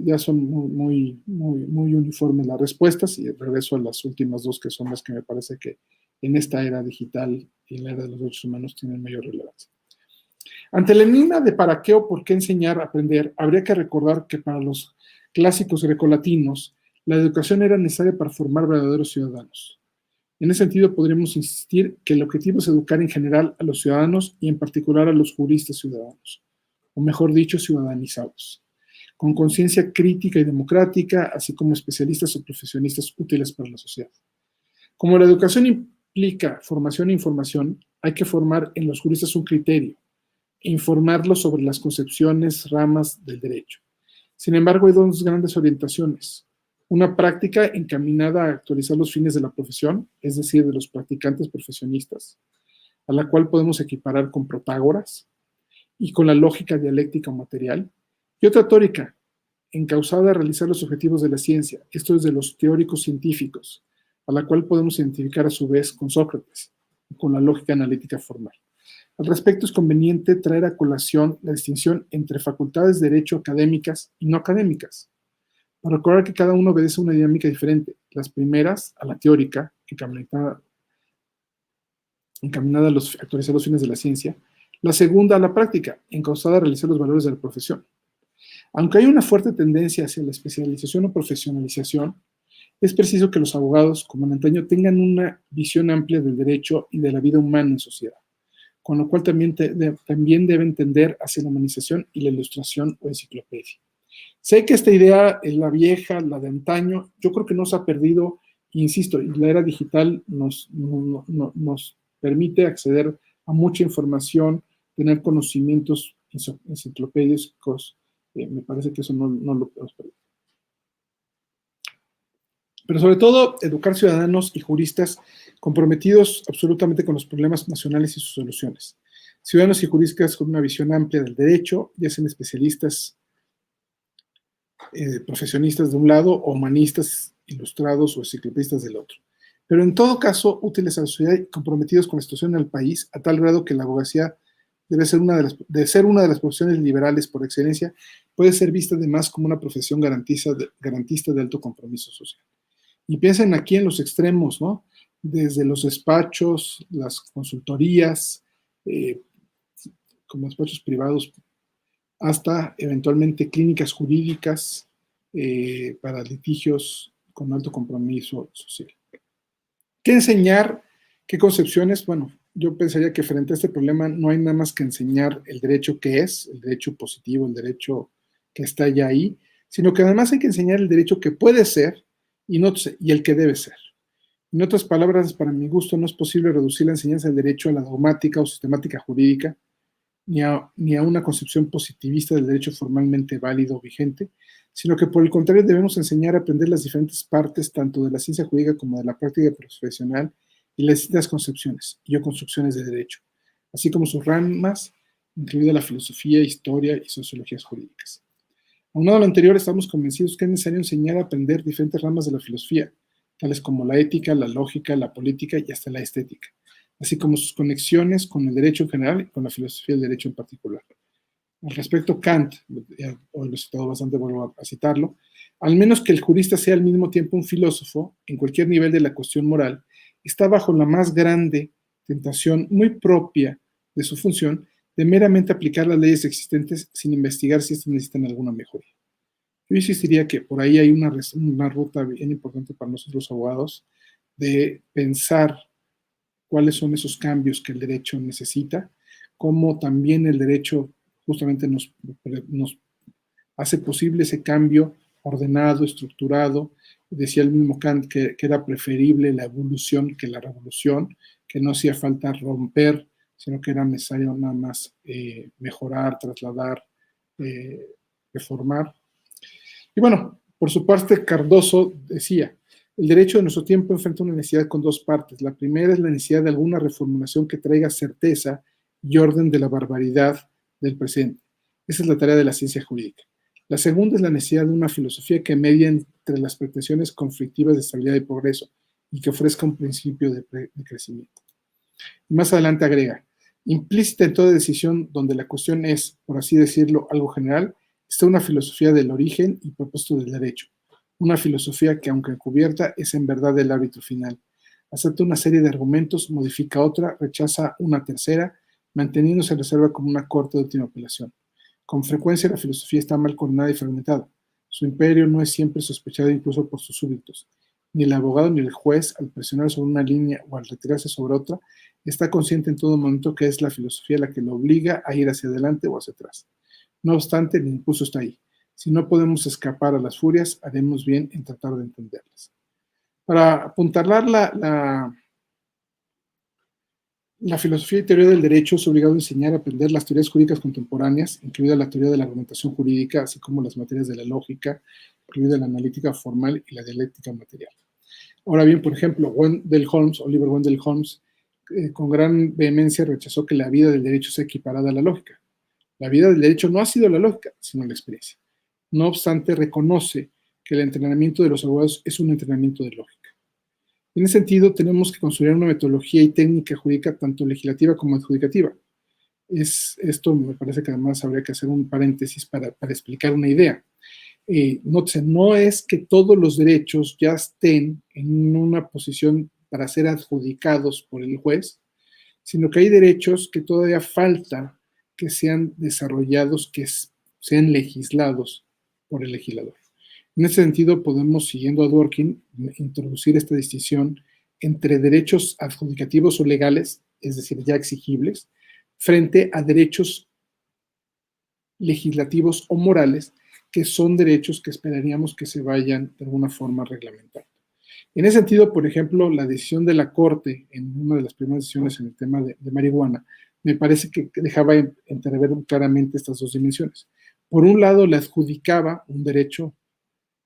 Speaker 2: ya son muy uniformes las respuestas y regreso a las últimas dos que son las que me parece que en esta era digital y en la era de los derechos humanos tienen mayor relevancia. Ante el enigma de para qué o por qué enseñar a aprender, habría que recordar que para los clásicos grecolatinos la educación era necesaria para formar verdaderos ciudadanos. En ese sentido, podríamos insistir que el objetivo es educar en general a los ciudadanos y en particular a los juristas ciudadanos, o mejor dicho, ciudadanizados, con conciencia crítica y democrática, así como especialistas o profesionistas útiles para la sociedad. Como la educación implica formación e información, hay que formar en los juristas un criterio e informarlos sobre las concepciones, ramas del derecho. Sin embargo, hay dos grandes orientaciones. Una práctica encaminada a actualizar los fines de la profesión, es decir, de los practicantes profesionistas, a la cual podemos equiparar con Protágoras y con la lógica dialéctica o material, y otra teórica, encausada a realizar los objetivos de la ciencia, esto es de los teóricos científicos, a la cual podemos identificar a su vez con Sócrates, y con la lógica analítica formal. Al respecto, es conveniente traer a colación la distinción entre facultades de derecho académicas y no académicas, para recordar que cada uno obedece a una dinámica diferente. Las primeras, a la teórica, encaminada a actualizar los fines de la ciencia; la segunda, a la práctica, encausada a realizar los valores de la profesión. Aunque hay una fuerte tendencia hacia la especialización o profesionalización, es preciso que los abogados, como en antaño, tengan una visión amplia del derecho y de la vida humana en sociedad, con lo cual también deben tender hacia la humanización y la ilustración o enciclopedia. Sé que esta idea es la vieja, la de antaño, yo creo que no se ha perdido, insisto, y la era digital nos permite acceder a mucha información, tener conocimientos enciclopédicos, me parece que eso no lo podemos perder. Pero sobre todo, educar ciudadanos y juristas comprometidos absolutamente con los problemas nacionales y sus soluciones. Ciudadanos y juristas con una visión amplia del derecho, ya sean especialistas, profesionistas de un lado, o humanistas, ilustrados o enciclopedistas del otro. Pero en todo caso, útiles a la sociedad y comprometidos con la situación del país, a tal grado que la abogacía debe ser una de las profesiones liberales por excelencia, puede ser vista además como una profesión garantista de alto compromiso social. Y piensen aquí en los extremos, ¿no? Desde los despachos, las consultorías, como despachos privados, hasta eventualmente clínicas jurídicas para litigios con alto compromiso social. ¿Qué enseñar? ¿Qué concepciones? Bueno, yo pensaría que frente a este problema no hay nada más que enseñar el derecho que es, el derecho positivo, el derecho que está ya ahí, sino que además hay que enseñar el derecho que puede ser y el que debe ser. En otras palabras, para mi gusto, no es posible reducir la enseñanza del derecho a la dogmática o sistemática jurídica, ni a una concepción positivista del derecho formalmente válido o vigente, sino que por el contrario debemos enseñar a aprender las diferentes partes tanto de la ciencia jurídica como de la práctica profesional y las distintas concepciones y o construcciones de derecho, así como sus ramas, incluida la filosofía, historia y sociologías jurídicas. Aunado a lo anterior, estamos convencidos que es necesario enseñar a aprender diferentes ramas de la filosofía, tales como la ética, la lógica, la política y hasta la estética, así como sus conexiones con el derecho en general y con la filosofía del derecho en particular. Al respecto, Kant, hoy lo he citado bastante, vuelvo a citarlo, al menos que el jurista sea al mismo tiempo un filósofo, en cualquier nivel de la cuestión moral, está bajo la más grande tentación muy propia de su función de meramente aplicar las leyes existentes sin investigar si estas necesitan alguna mejoría. Yo insistiría que por ahí hay una ruta bien importante para nosotros los abogados de pensar cuáles son esos cambios que el derecho necesita, cómo también el derecho justamente nos hace posible ese cambio ordenado, estructurado. Decía el mismo Kant que era preferible la evolución que la revolución, que no hacía falta romper, sino que era necesario nada más mejorar, trasladar, reformar. Y bueno, por su parte, Cardoso decía: el derecho de nuestro tiempo enfrenta una necesidad con dos partes. La primera es la necesidad de alguna reformulación que traiga certeza y orden de la barbaridad del presente. Esa es la tarea de la ciencia jurídica. La segunda es la necesidad de una filosofía que medie entre las pretensiones conflictivas de estabilidad y progreso y que ofrezca un principio de crecimiento. Y más adelante agrega: implícita en toda decisión donde la cuestión es, por así decirlo, algo general, está una filosofía del origen y propósito del derecho. Una filosofía que, aunque encubierta, es en verdad el árbitro final. Acepta una serie de argumentos, modifica otra, rechaza una tercera, manteniéndose en reserva como una corte de última apelación. Con frecuencia la filosofía está mal coordinada y fragmentada. Su imperio no es siempre sospechado incluso por sus súbditos. Ni el abogado ni el juez, al presionar sobre una línea o al retirarse sobre otra, está consciente en todo momento que es la filosofía la que lo obliga a ir hacia adelante o hacia atrás. No obstante, el impulso está ahí. Si no podemos escapar a las furias, haremos bien en tratar de entenderlas. Para apuntalar La filosofía y teoría del derecho es obligado a enseñar a aprender las teorías jurídicas contemporáneas, incluida la teoría de la argumentación jurídica, así como las materias de la lógica, incluida la analítica formal y la dialéctica material. Ahora bien, por ejemplo, Oliver Wendell Holmes, con gran vehemencia rechazó que la vida del derecho sea equiparada a la lógica. La vida del derecho no ha sido la lógica, sino la experiencia. No obstante, reconoce que el entrenamiento de los abogados es un entrenamiento de lógica. En ese sentido, tenemos que construir una metodología y técnica jurídica tanto legislativa como adjudicativa. Esto me parece que además habría que hacer un paréntesis para explicar una idea. No es que todos los derechos ya estén en una posición para ser adjudicados por el juez, sino que hay derechos que todavía falta que sean desarrollados, que sean legislados por el legislador. En ese sentido, podemos, siguiendo a Dworkin, introducir esta distinción entre derechos adjudicativos o legales, es decir, ya exigibles, frente a derechos legislativos o morales, que son derechos que esperaríamos que se vayan de alguna forma reglamentando. En ese sentido, por ejemplo, la decisión de la Corte en una de las primeras decisiones en el tema de marihuana, me parece que dejaba entrever claramente estas dos dimensiones. Por un lado, le adjudicaba un derecho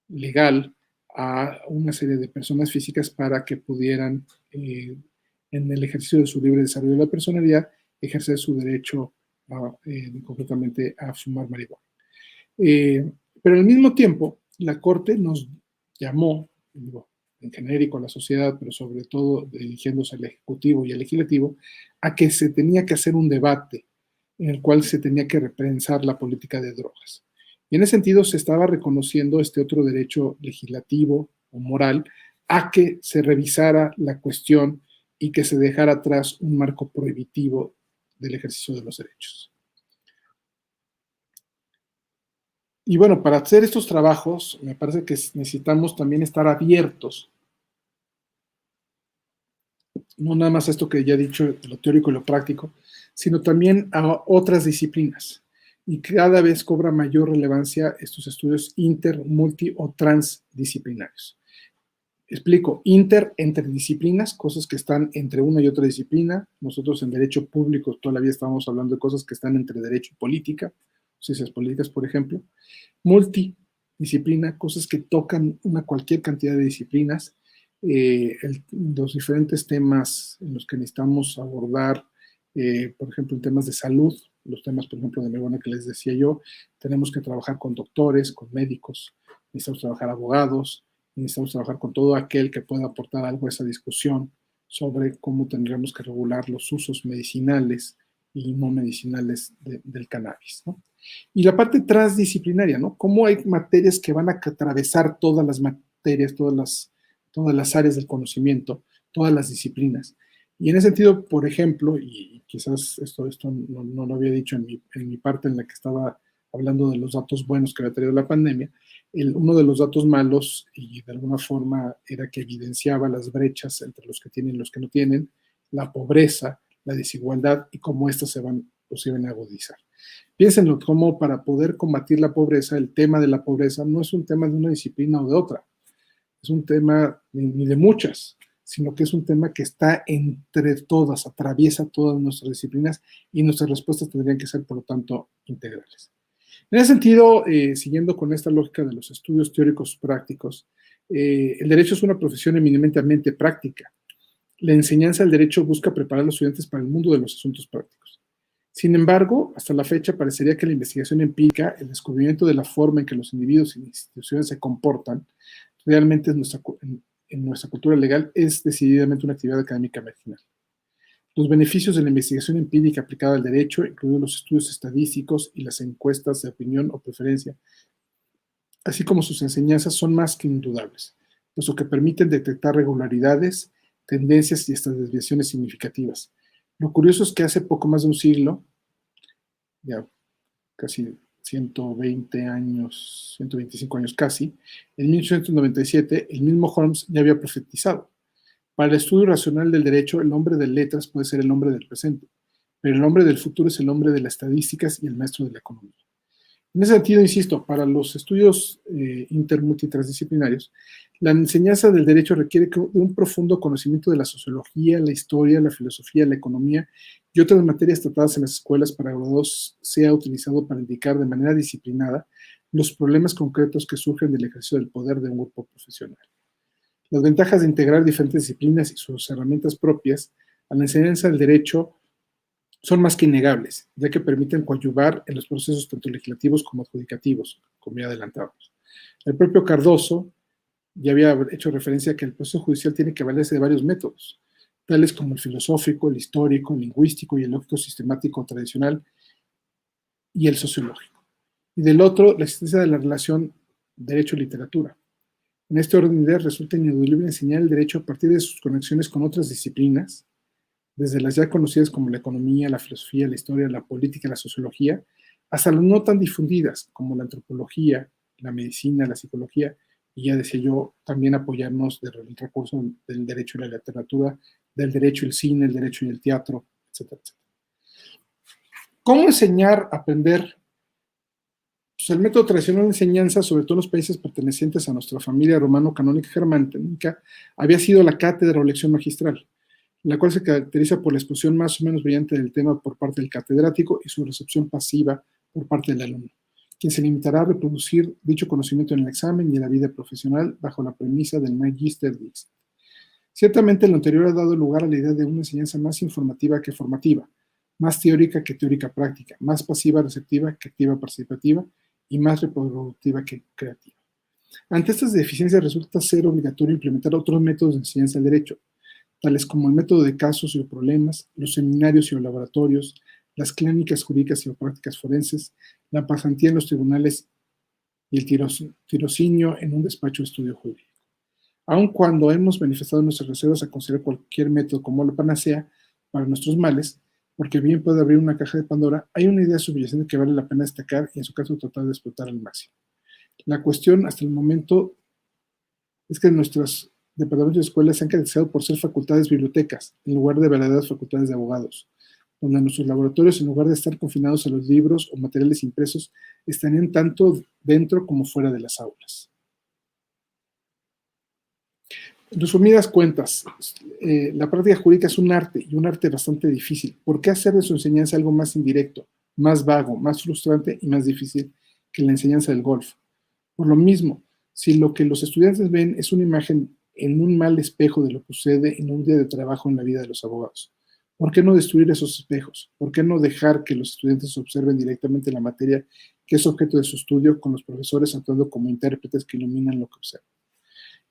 Speaker 2: legal a una serie de personas físicas para que pudieran, en el ejercicio de su libre desarrollo de la personalidad, ejercer su derecho concretamente a fumar marihuana. Pero al mismo tiempo, la Corte nos llamó, digo, en genérico a la sociedad, pero sobre todo dirigiéndose al Ejecutivo y al Legislativo, a que se tenía que hacer un debate en el cual se tenía que repensar la política de drogas. Y en ese sentido se estaba reconociendo este otro derecho legislativo o moral a que se revisara la cuestión y que se dejara atrás un marco prohibitivo del ejercicio de los derechos. Y bueno, para hacer estos trabajos, me parece que necesitamos también estar abiertos, no nada más a esto que ya he dicho, de lo teórico y lo práctico, sino también a otras disciplinas. Y cada vez cobra mayor relevancia estos estudios inter, multi o transdisciplinarios. Explico, entre disciplinas, cosas que están entre una y otra disciplina. Nosotros en derecho público todavía estamos hablando de cosas que están entre derecho y política, ciencias políticas, por ejemplo. Multidisciplina, cosas que tocan cualquier cantidad de disciplinas. Los diferentes temas en los que necesitamos abordar, por ejemplo, en temas de salud, los temas, por ejemplo, de marihuana que les decía yo, tenemos que trabajar con doctores, con médicos, necesitamos trabajar abogados, necesitamos trabajar con todo aquel que pueda aportar algo a esa discusión sobre cómo tendríamos que regular los usos medicinales y no medicinales del cannabis, ¿no? Y la parte transdisciplinaria, ¿no? Cómo hay materias que van a atravesar todas las materias, todas las áreas del conocimiento, todas las disciplinas. Y en ese sentido, por ejemplo, y quizás esto no lo había dicho en mi parte en la que estaba hablando de los datos buenos que había traído la pandemia, uno de los datos malos, y de alguna forma era que evidenciaba las brechas entre los que tienen y los que no tienen, la pobreza, la desigualdad y cómo estas se van a agudizar. Piénsenlo, como para poder combatir la pobreza, el tema de la pobreza no es un tema de una disciplina o de otra, es un tema ni de muchas, sino que es un tema que está entre todas, atraviesa todas nuestras disciplinas y nuestras respuestas tendrían que ser, por lo tanto, integrales. En ese sentido, siguiendo con esta lógica de los estudios teóricos prácticos, el derecho es una profesión eminentemente práctica. La enseñanza del derecho busca preparar a los estudiantes para el mundo de los asuntos prácticos. Sin embargo, hasta la fecha parecería que la investigación empírica, el descubrimiento de la forma en que los individuos y instituciones se comportan, realmente en nuestra cultura legal es decididamente una actividad académica marginal. Los beneficios de la investigación empírica aplicada al derecho, incluidos los estudios estadísticos y las encuestas de opinión o preferencia, así como sus enseñanzas, son más que indudables, puesto que permiten detectar regularidades, tendencias y hasta desviaciones significativas. Lo curioso es que hace poco más de un siglo, ya casi 120 años, 125 años casi, en 1897, el mismo Holmes ya había profetizado: para el estudio racional del derecho, el hombre de letras puede ser el hombre del presente, pero el hombre del futuro es el hombre de las estadísticas y el maestro de la economía. En ese sentido, insisto, para los estudios intermultitransdisciplinarios, la enseñanza del derecho requiere de un profundo conocimiento de la sociología, la historia, la filosofía, la economía y otras materias tratadas en las escuelas para graduados sea utilizado para indicar de manera disciplinada los problemas concretos que surgen del ejercicio del poder de un grupo profesional. Las ventajas de integrar diferentes disciplinas y sus herramientas propias a la enseñanza del derecho son más que innegables, ya que permiten coadyuvar en los procesos tanto legislativos como adjudicativos, como ya adelantamos. El propio Cardoso ya había hecho referencia a que el proceso judicial tiene que valerse de varios métodos, tales como el filosófico, el histórico, el lingüístico y el lógico sistemático tradicional y el sociológico. Y del otro, la existencia de la relación derecho-literatura. En este orden de ideas resulta ineludible enseñar el derecho a partir de sus conexiones con otras disciplinas, desde las ya conocidas como la economía, la filosofía, la historia, la política, la sociología, hasta las no tan difundidas como la antropología, la medicina, la psicología, y ya decía yo, también apoyarnos del recurso del derecho y la literatura, del derecho y el cine, el derecho y el teatro, etcétera, etcétera. ¿Cómo enseñar, aprender? Pues el método tradicional de enseñanza, sobre todo en los países pertenecientes a nuestra familia romano-canónica germánica, había sido la cátedra o lección magistral, la cual se caracteriza por la exposición más o menos brillante del tema por parte del catedrático y su recepción pasiva por parte del alumno, quien se limitará a reproducir dicho conocimiento en el examen y en la vida profesional bajo la premisa del Magister Dixit. Ciertamente lo anterior ha dado lugar a la idea de una enseñanza más informativa que formativa, más teórica que teórica práctica, más pasiva receptiva que activa participativa y más reproductiva que creativa. Ante estas deficiencias resulta ser obligatorio implementar otros métodos de enseñanza del derecho, tales como el método de casos y problemas, los seminarios y laboratorios, las clínicas jurídicas y prácticas forenses, la pasantía en los tribunales y el tirocinio en un despacho de estudio jurídico. Aun cuando hemos manifestado nuestras reservas a considerar cualquier método como la panacea para nuestros males, porque bien puede abrir una caja de Pandora, hay una idea subyacente que vale la pena destacar y en su caso tratar de explotar al máximo. La cuestión hasta el momento es que nuestros departamentos de escuelas se han caracterizado por ser facultades bibliotecas, en lugar de verdaderas facultades de abogados, donde nuestros laboratorios, en lugar de estar confinados a los libros o materiales impresos, estarían tanto dentro como fuera de las aulas. En resumidas cuentas, la práctica jurídica es un arte, y un arte bastante difícil. ¿Por qué hacer de su enseñanza algo más indirecto, más vago, más frustrante y más difícil que la enseñanza del golf? Por lo mismo, si lo que los estudiantes ven es una imagen en un mal espejo de lo que sucede en un día de trabajo en la vida de los abogados, ¿por qué no destruir esos espejos? ¿Por qué no dejar que los estudiantes observen directamente la materia que es objeto de su estudio con los profesores actuando como intérpretes que iluminan lo que observan?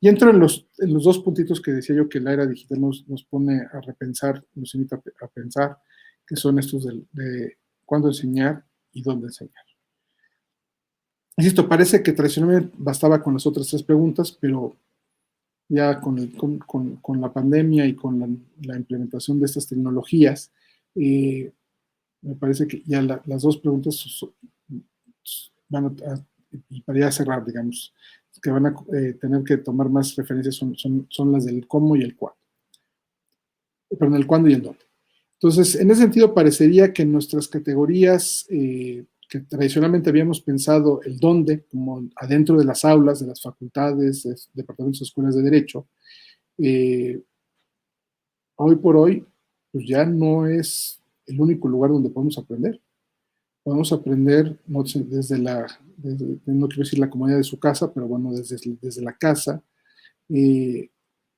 Speaker 2: Y entro en los dos puntitos que decía yo que la era digital nos pone a repensar, nos invita a pensar, que son estos de cuándo enseñar y dónde enseñar. Insisto, parece que tradicionalmente bastaba con las otras tres preguntas, pero ya con la pandemia y con la implementación de estas tecnologías, me parece que ya las dos preguntas van a, y para ya cerrar, digamos, que van a tener que tomar más referencias son las del cómo y el cuándo. Perdón, el cuándo y el dónde. Entonces, en ese sentido, parecería que en nuestras categorías que tradicionalmente habíamos pensado el dónde, como adentro de las aulas, de las facultades, de departamentos de escuelas de derecho, hoy por hoy, pues ya no es el único lugar donde podemos aprender. Podemos aprender no quiero decir la comodidad de su casa, pero bueno, desde la casa, y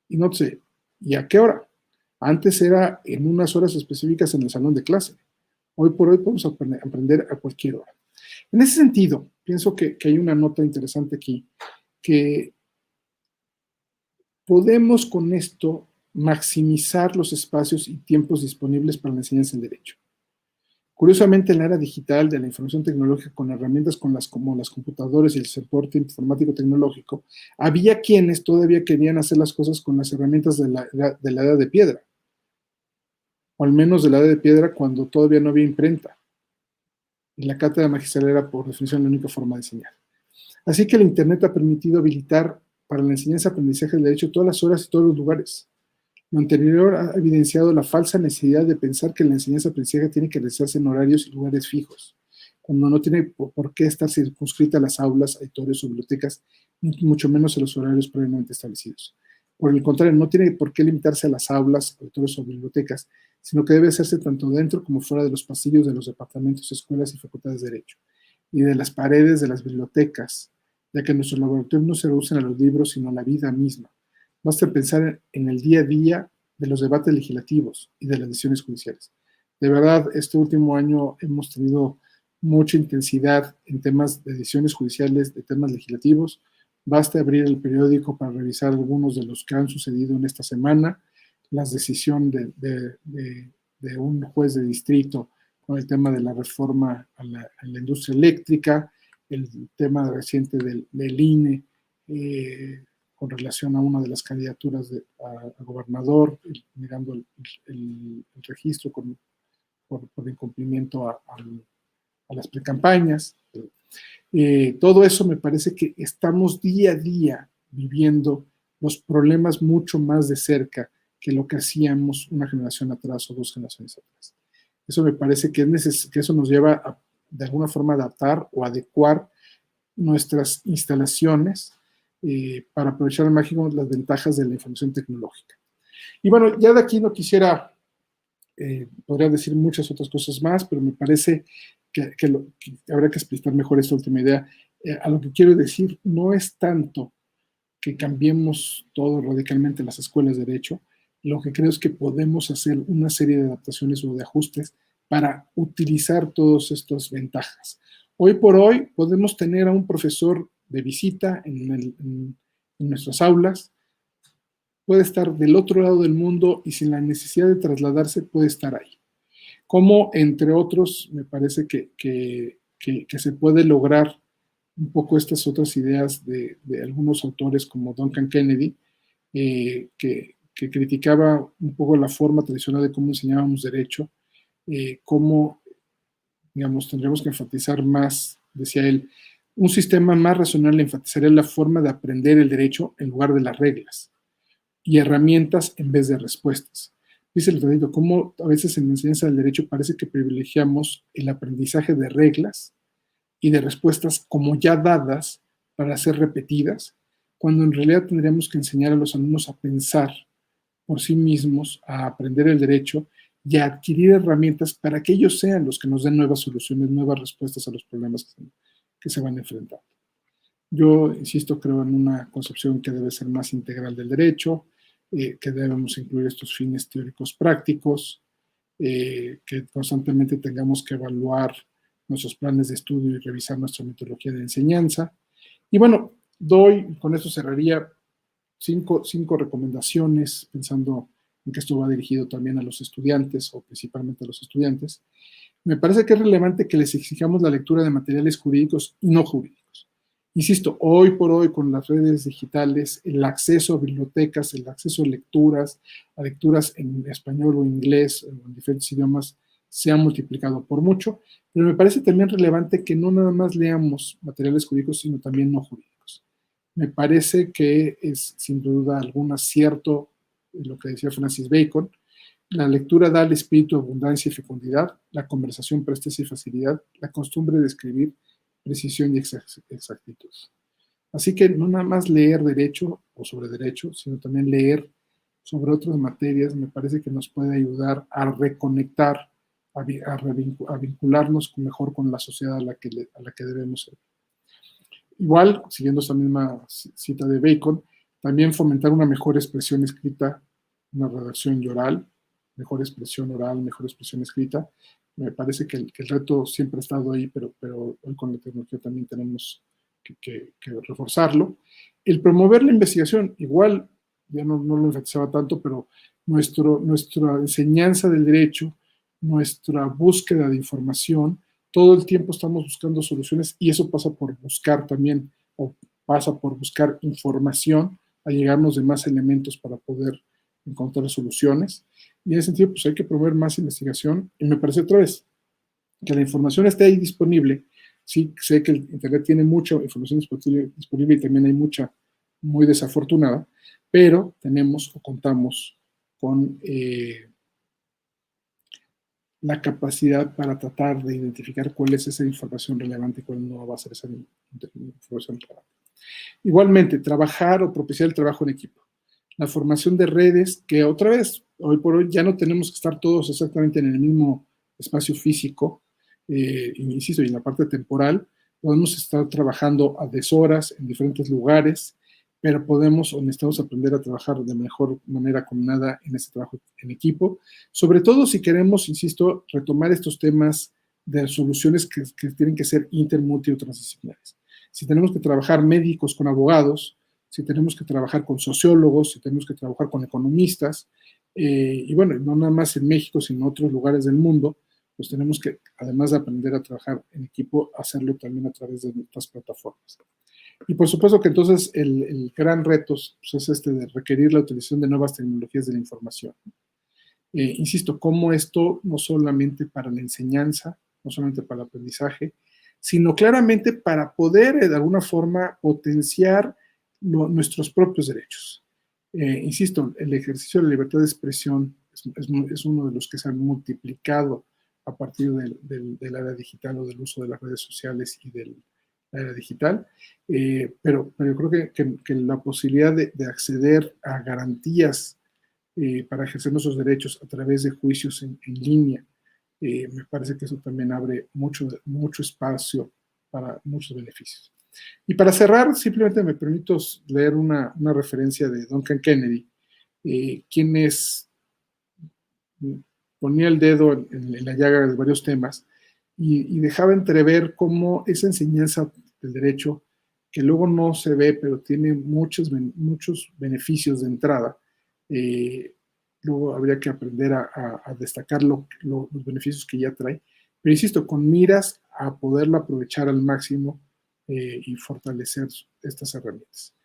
Speaker 2: no sé, ¿y a qué hora? Antes era en unas horas específicas en el salón de clase. Hoy por hoy podemos aprender a cualquier hora. En ese sentido, pienso que hay una nota interesante aquí, que podemos con esto maximizar los espacios y tiempos disponibles para la enseñanza del derecho. Curiosamente, en la era digital de la información tecnológica, con herramientas como las computadoras y el soporte informático tecnológico, había quienes todavía querían hacer las cosas con las herramientas de la edad de piedra, o al menos de la edad de piedra cuando todavía no había imprenta. Y la cátedra magistral era, por definición, la única forma de enseñar. Así que el Internet ha permitido habilitar para la enseñanza y aprendizaje del derecho todas las horas y todos los lugares. Lo anterior ha evidenciado la falsa necesidad de pensar que la enseñanza y aprendizaje tiene que realizarse en horarios y lugares fijos, cuando no tiene por qué estar circunscrita a las aulas, auditorios o bibliotecas, ni mucho menos a los horarios previamente establecidos. Por el contrario, no tiene por qué limitarse a las aulas, auditorios o bibliotecas, sino que debe hacerse tanto dentro como fuera de los pasillos de los departamentos, escuelas y facultades de Derecho, y de las paredes de las bibliotecas, ya que nuestros laboratorios no se reducen a los libros, sino a la vida misma. Basta pensar en el día a día de los debates legislativos y de las decisiones judiciales. De verdad, este último año hemos tenido mucha intensidad en temas de decisiones judiciales, de temas legislativos. Basta abrir el periódico para revisar algunos de los que han sucedido en esta semana, las decisiones de un juez de distrito con el tema de la reforma a la industria eléctrica, el tema reciente del INE, con relación a una de las candidaturas a gobernador, negando el registro por incumplimiento a las precampañas. Todo eso me parece que estamos día a día viviendo los problemas mucho más de cerca que lo que hacíamos una generación atrás o 2 generaciones atrás. Eso me parece que eso nos lleva a, de alguna forma, adaptar o adecuar nuestras instalaciones para aprovechar al máximo las ventajas de la información tecnológica. Y bueno, ya de aquí no quisiera, podría decir muchas otras cosas más, pero me parece que habrá que explicar mejor esta última idea. A lo que quiero decir no es tanto que cambiemos todo radicalmente las escuelas de derecho, lo que creo es que podemos hacer una serie de adaptaciones o de ajustes para utilizar todas estas ventajas. Hoy por hoy podemos tener a un profesor de visita en nuestras aulas, puede estar del otro lado del mundo y sin la necesidad de trasladarse puede estar ahí. Como entre otros, me parece que se puede lograr un poco estas otras ideas de algunos autores como Duncan Kennedy, que criticaba un poco la forma tradicional de cómo enseñábamos derecho, cómo, digamos, tendríamos que enfatizar más, decía él, un sistema más racional enfatizaría la forma de aprender el derecho en lugar de las reglas y herramientas en vez de respuestas. Dice el tratado, cómo a veces en la enseñanza del derecho parece que privilegiamos el aprendizaje de reglas y de respuestas como ya dadas para ser repetidas, cuando en realidad tendríamos que enseñar a los alumnos a pensar por sí mismos, a aprender el derecho y a adquirir herramientas para que ellos sean los que nos den nuevas soluciones, nuevas respuestas a los problemas que se van a enfrentar. Yo, insisto, creo en una concepción que debe ser más integral del derecho, que debemos incluir estos fines teóricos prácticos, que constantemente tengamos que evaluar nuestros planes de estudio y revisar nuestra metodología de enseñanza. Y bueno, con esto cerraría, cinco recomendaciones, pensando en que esto va dirigido también a los estudiantes, o principalmente a los estudiantes. Me parece que es relevante que les exijamos la lectura de materiales jurídicos y no jurídicos. Insisto, hoy por hoy con las redes digitales, el acceso a bibliotecas, el acceso a lecturas en español o inglés, en diferentes idiomas, se ha multiplicado por mucho, pero me parece también relevante que no nada más leamos materiales jurídicos, sino también no jurídicos. Me parece que es sin duda algún acierto lo que decía Francis Bacon. La lectura da al espíritu abundancia y fecundidad, la conversación presteza y facilidad, la costumbre de escribir precisión y exactitud. Así que no nada más leer derecho o sobre derecho, sino también leer sobre otras materias, me parece que nos puede ayudar a reconectar, a vincularnos mejor con la sociedad a la que debemos ser. Igual, siguiendo esa misma cita de Bacon, también fomentar una mejor expresión escrita, una redacción oral, mejor expresión oral, mejor expresión escrita. Me parece que el reto siempre ha estado ahí, pero hoy con la tecnología también tenemos que reforzarlo. El promover la investigación, igual, ya no lo enfatizaba tanto, pero nuestra enseñanza del derecho, nuestra búsqueda de información, todo el tiempo estamos buscando soluciones y eso pasa por buscar también, o pasa por buscar información, a llegarnos de más elementos para poder encontrar soluciones. Y en ese sentido, pues hay que promover más investigación. Y me parece otra vez que la información esté ahí disponible. Sí, sé que el Internet tiene mucha información disponible y también hay mucha muy desafortunada, pero tenemos o contamos con la capacidad para tratar de identificar cuál es esa información relevante y cuál no va a ser esa información relevante. Igualmente, trabajar o propiciar el trabajo en equipo. La formación de redes, que otra vez, hoy por hoy ya no tenemos que estar todos exactamente en el mismo espacio físico, insisto, y en la parte temporal, podemos estar trabajando a deshoras en diferentes lugares, pero podemos o necesitamos aprender a trabajar de mejor manera combinada en este trabajo en equipo, sobre todo si queremos, insisto, retomar estos temas de soluciones que tienen que ser inter, multi o transdisciplinares. Si tenemos que trabajar médicos con abogados, si tenemos que trabajar con sociólogos, si tenemos que trabajar con economistas, y bueno, no nada más en México, sino en otros lugares del mundo, pues tenemos que, además de aprender a trabajar en equipo, hacerlo también a través de nuestras plataformas. Y por supuesto que entonces el gran reto pues, es de requerir la utilización de nuevas tecnologías de la información. Insisto, cómo esto no solamente para la enseñanza, no solamente para el aprendizaje, sino claramente para poder de alguna forma potenciar nuestros propios derechos. Insisto, el ejercicio de la libertad de expresión es uno de los que se han multiplicado a partir del era digital o del uso de las redes sociales y de la era digital, pero yo creo que la posibilidad de acceder a garantías para ejercer nuestros derechos a través de juicios en línea, me parece que eso también abre mucho espacio para muchos beneficios. Y para cerrar, simplemente me permito leer una referencia de Duncan Kennedy, quien ponía el dedo en la llaga de varios temas y dejaba entrever cómo esa enseñanza del derecho, que luego no se ve, pero tiene muchos beneficios de entrada, luego habría que aprender a destacar los beneficios que ya trae, pero insisto, con miras a poderla aprovechar al máximo y fortalecer estas herramientas.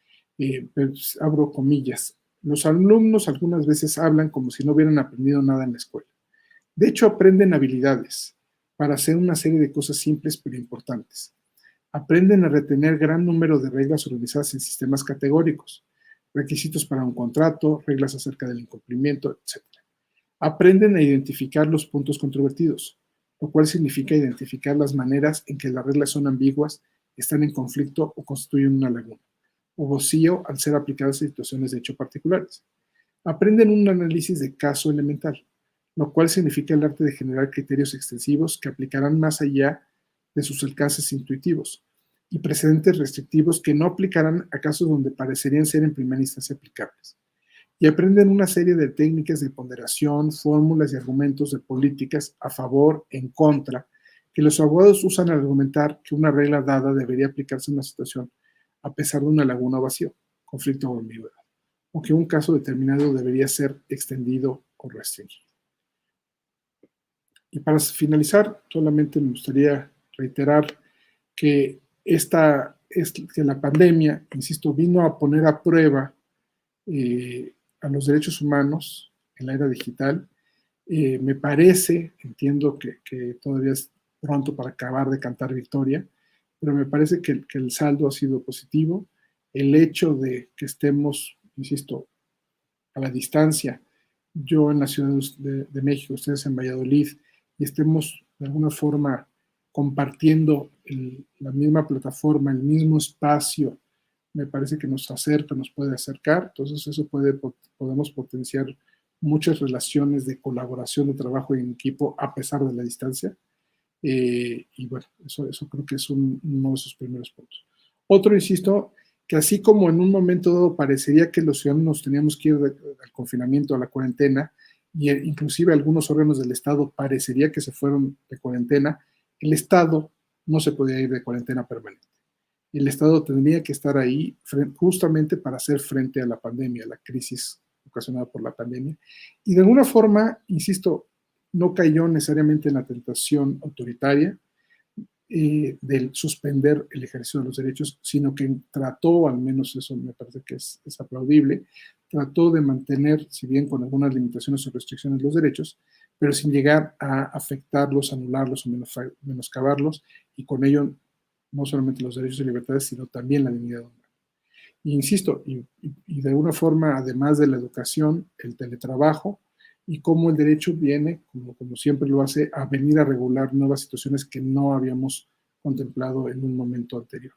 Speaker 2: Pues, abro comillas, los alumnos algunas veces hablan como si no hubieran aprendido nada en la escuela. De hecho, aprenden habilidades para hacer una serie de cosas simples pero importantes. Aprenden a retener gran número de reglas organizadas en sistemas categóricos, requisitos para un contrato, reglas acerca del incumplimiento, etc. Aprenden a identificar los puntos controvertidos, lo cual significa identificar las maneras en que las reglas son ambiguas, están en conflicto o constituyen una laguna, o vacío al ser aplicadas en situaciones de hecho particulares. Aprenden un análisis de caso elemental, lo cual significa el arte de generar criterios extensivos que aplicarán más allá de sus alcances intuitivos y precedentes restrictivos que no aplicarán a casos donde parecerían ser en primera instancia aplicables. Y aprenden una serie de técnicas de ponderación, fórmulas y argumentos de políticas a favor, en contra, que los abogados usan al argumentar que una regla dada debería aplicarse en una situación a pesar de una laguna o vacío, conflicto o ambigüedad, o que un caso determinado debería ser extendido o restringido. Y para finalizar, solamente me gustaría reiterar que que la pandemia, insisto, vino a poner a prueba a los derechos humanos en la era digital. Me parece, entiendo que todavía es pronto para acabar de cantar victoria, pero me parece que el saldo ha sido positivo. El hecho de que estemos, insisto, a la distancia, yo en la Ciudad de México, ustedes en Valladolid, y estemos de alguna forma compartiendo la misma plataforma, el mismo espacio, me parece que nos acerca, nos puede acercar, entonces eso podemos potenciar muchas relaciones de colaboración, de trabajo en equipo a pesar de la distancia, y bueno, eso creo que es uno de esos primeros puntos. Otro, insisto, que así como en un momento dado parecería que los ciudadanos teníamos que ir al confinamiento, a la cuarentena, y inclusive algunos órganos del Estado parecería que se fueron de cuarentena, el Estado no se podía ir de cuarentena permanente. El Estado tendría que estar ahí justamente para hacer frente a la pandemia, a la crisis ocasionada por la pandemia. Y de alguna forma, insisto, no cayó necesariamente en la tentación autoritaria del suspender el ejercicio de los derechos, sino que trató, al menos eso me parece que es aplaudible, trató de mantener, si bien con algunas limitaciones o restricciones, los derechos, pero sin llegar a afectarlos, anularlos o menoscabarlos, y con ello no solamente los derechos y libertades, sino también la dignidad humana. E insisto, y de alguna forma, además de la educación, el teletrabajo y cómo el derecho viene, como siempre lo hace, a venir a regular nuevas situaciones que no habíamos contemplado en un momento anterior.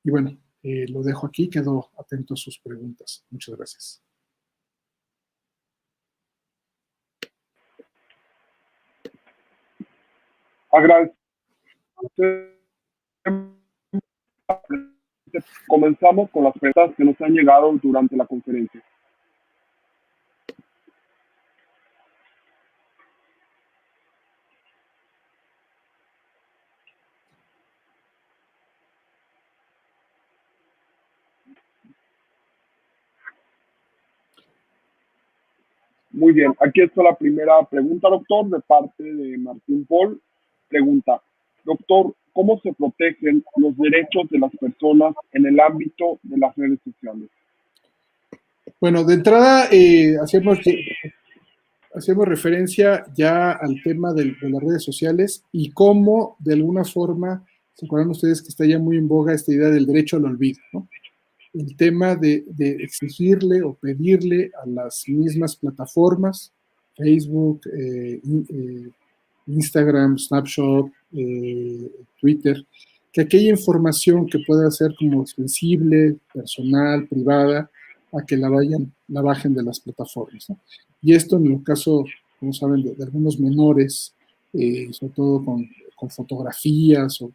Speaker 2: Y bueno, lo dejo aquí, quedo atento a sus preguntas. Muchas gracias.
Speaker 1: Agradecemos. Comenzamos con las preguntas que nos han llegado durante la conferencia. Muy bien, aquí está la primera pregunta, doctor, de parte de Martín Paul. Pregunta, doctor, ¿cómo se protegen los derechos de las personas en el ámbito de las redes sociales?
Speaker 2: Bueno, de entrada, hacemos referencia ya al tema de las redes sociales y cómo, de alguna forma, se acuerdan ustedes que está ya muy en boga esta idea del derecho al olvido, ¿no? El tema de exigirle o pedirle a las mismas plataformas, Facebook, Instagram, Snapchat, Twitter, que aquella información que pueda ser como sensible, personal, privada, a que la bajen de las plataformas, ¿no? Y esto en el caso, como saben, de algunos menores, sobre todo con fotografías o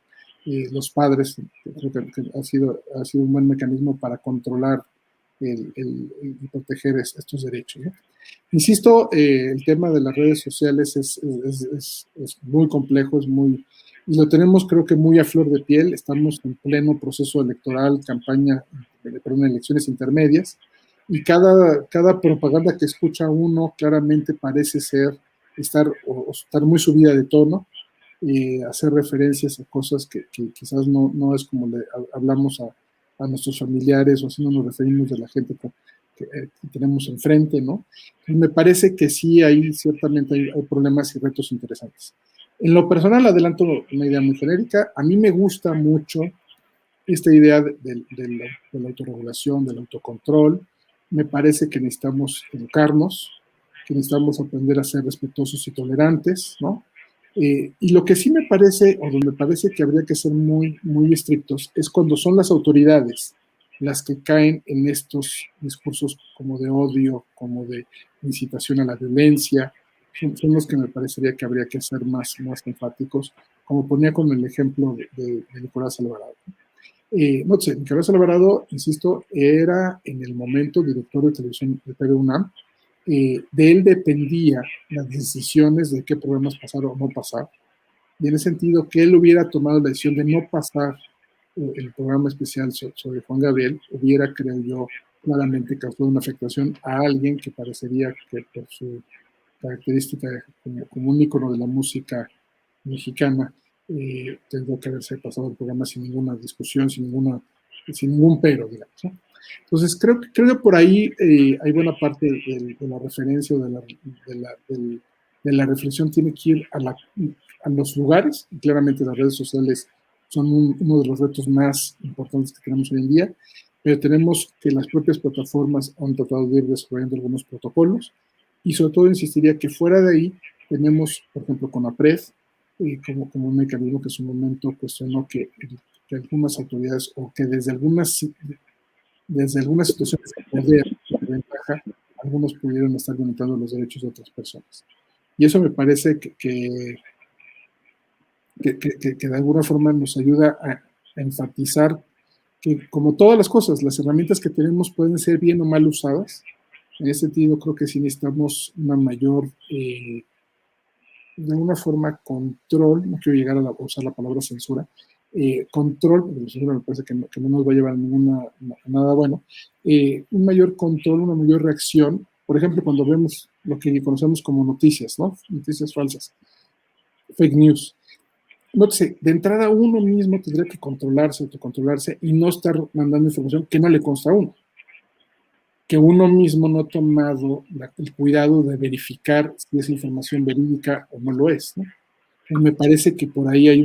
Speaker 2: los padres, creo que ha sido un buen mecanismo para controlar y proteger estos derechos, ¿no? Insisto, el tema de las redes sociales es muy complejo, y lo tenemos creo que muy a flor de piel. Estamos en pleno proceso electoral, elecciones intermedias, y cada propaganda que escucha uno claramente parece estar muy subida de tono, hacer referencias a cosas que quizás no es como le hablamos a nuestros familiares, o así no nos referimos de la gente que tenemos enfrente, ¿no? Y me parece que sí, ciertamente hay problemas y retos interesantes. En lo personal, adelanto una idea muy genérica. A mí me gusta mucho esta idea de la autorregulación, del autocontrol. Me parece que necesitamos educarnos, que necesitamos aprender a ser respetuosos y tolerantes, ¿no? Y lo que sí me parece, o donde me parece que habría que ser muy, muy estrictos, es cuando son las autoridades las que caen en estos discursos como de odio, como de incitación a la violencia. Son los que me parecería que habría que ser más enfáticos, como ponía con el ejemplo de Nicolás Alvarado. No sé, Nicolás Alvarado, insisto, era en el momento director de televisión de TV UNAM. De él dependía las decisiones de qué programas pasar o no pasar. Y en ese sentido, que él hubiera tomado la decisión de no pasar el programa especial sobre Juan Gabriel, hubiera, creo yo, claramente causado una afectación a alguien que parecería que por su característica como un ícono de la música mexicana, tendría que haberse pasado el programa sin ninguna discusión, sin ningún pero, digamos, ¿no? Entonces, creo que por ahí hay buena parte de la referencia o de la reflexión tiene que ir a los lugares, y claramente las redes sociales son uno de los retos más importantes que tenemos hoy en día, pero tenemos que las propias plataformas han tratado de ir desarrollando algunos protocolos, y sobre todo insistiría que fuera de ahí tenemos, por ejemplo, con APRED, como un mecanismo que en su momento cuestionó que algunas autoridades, o que desde algunas situaciones de poder, de ventaja, algunos pudieron estar limitando los derechos de otras personas. Y eso me parece que de alguna forma nos ayuda a enfatizar que, como todas las cosas, las herramientas que tenemos pueden ser bien o mal usadas. En ese sentido, creo que sí necesitamos una mayor, de alguna forma, control. No quiero llegar a usar la palabra censura. Control, porque la censura me parece que no nos va a llevar a nada bueno. Un mayor control, una mayor reacción. Por ejemplo, cuando vemos lo que conocemos como noticias, ¿no? Noticias falsas, fake news. No sé, de entrada uno mismo tendría que controlarse, autocontrolarse, y no estar mandando información que no le consta a uno, que uno mismo no ha tomado el cuidado de verificar si esa información verídica o no lo es, ¿no? Y me parece que por ahí hay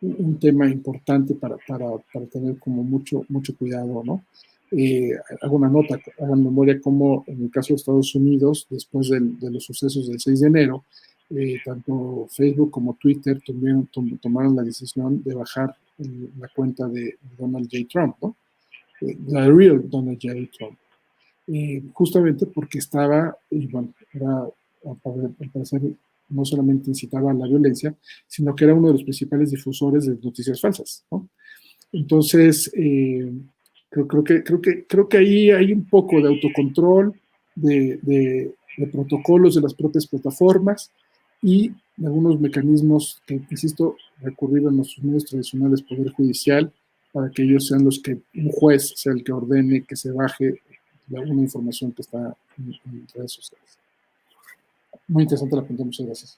Speaker 2: un tema importante para tener como mucho cuidado, ¿no? Hago una nota, hagan memoria como en el caso de Estados Unidos, después de los sucesos del 6 de enero, tanto Facebook como Twitter tomaron la decisión de bajar la cuenta de Donald J. Trump, ¿no? La real Donald J. Trump. Justamente porque estaba, y bueno, era, al parecer, no solamente incitaba a la violencia, sino que era uno de los principales difusores de noticias falsas, ¿no? Entonces, creo que ahí hay un poco de autocontrol, de protocolos de las propias plataformas y de algunos mecanismos que, insisto, recurrir a nuestros medios tradicionales, Poder Judicial, para que ellos sean los que, un juez sea el que ordene que se baje una información que está en redes sociales. Muy interesante la pregunta, muchas gracias.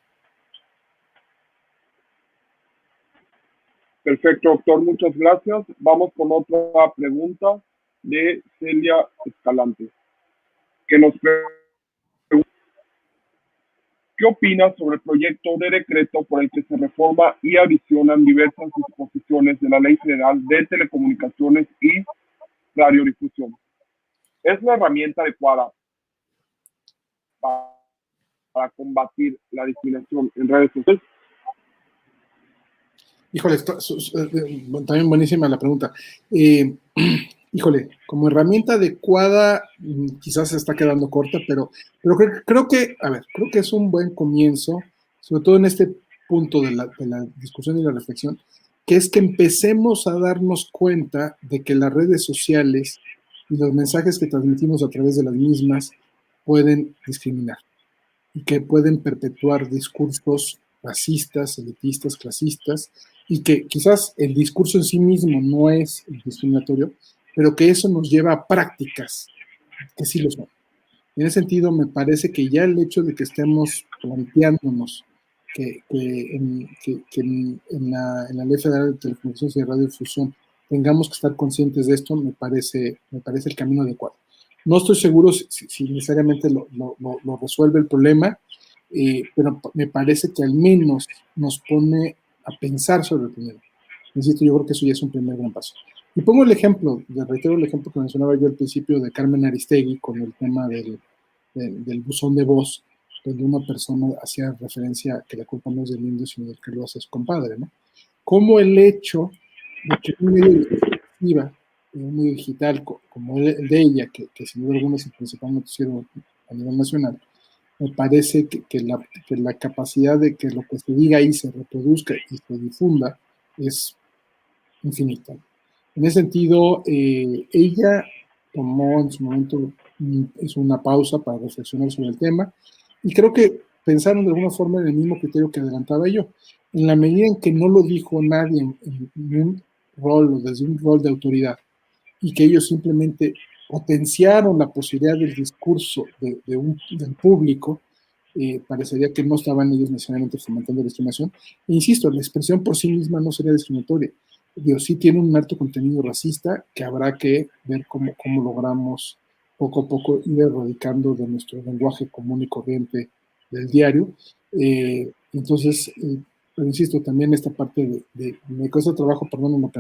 Speaker 1: Perfecto, doctor, muchas gracias. Vamos con otra pregunta de Celia Escalante, que nos pregunta: ¿qué opinas sobre el proyecto de decreto por el que se reforma y adicionan diversas disposiciones de la Ley Federal de Telecomunicaciones y Radiodifusión? ¿Es la herramienta adecuada para combatir la discriminación en redes sociales?
Speaker 2: Híjole, también buenísima la pregunta. Híjole, como herramienta adecuada, quizás se está quedando corta, pero creo que es un buen comienzo, sobre todo en este punto de la discusión y la reflexión, que es que empecemos a darnos cuenta de que las redes sociales y los mensajes que transmitimos a través de las mismas pueden discriminar y que pueden perpetuar discursos racistas, elitistas, clasistas, y que quizás el discurso en sí mismo no es discriminatorio, pero que eso nos lleva a prácticas que sí lo son. En ese sentido, me parece que ya el hecho de que estemos planteándonos que en la Ley Federal de Telecomunicaciones y Radiodifusión tengamos que estar conscientes de esto, me parece el camino adecuado. No estoy seguro si necesariamente lo resuelve el problema, pero me parece que al menos nos pone a pensar sobre el problema. Insisto, yo creo que eso ya es un primer gran paso. Y pongo el ejemplo, reitero el ejemplo que mencionaba yo al principio de Carmen Aristegui con el tema del buzón de voz, donde una persona hacía referencia a que la culpa no es del indio, sino del que lo hace su compadre, ¿no? Como el hecho de que un medio digital como el de ella, que sin duda alguna es el principal noticiero a nivel nacional, me parece que la capacidad de que lo que se diga ahí se reproduzca y se difunda es infinita. En ese sentido, ella tomó en su momento hizo una pausa para reflexionar sobre el tema y creo que pensaron de alguna forma en el mismo criterio que adelantaba yo. En la medida en que no lo dijo nadie en un rol o desde un rol de autoridad y que ellos simplemente potenciaron la posibilidad del discurso del público, parecería que no estaban ellos necesariamente fomentando la discriminación. E insisto, la expresión por sí misma no sería discriminatoria. Dios sí tiene un alto contenido racista que habrá que ver cómo logramos poco a poco ir erradicando de nuestro lenguaje común y corriente del diario. Entonces, pero insisto, también esta parte me cuesta trabajo, perdón,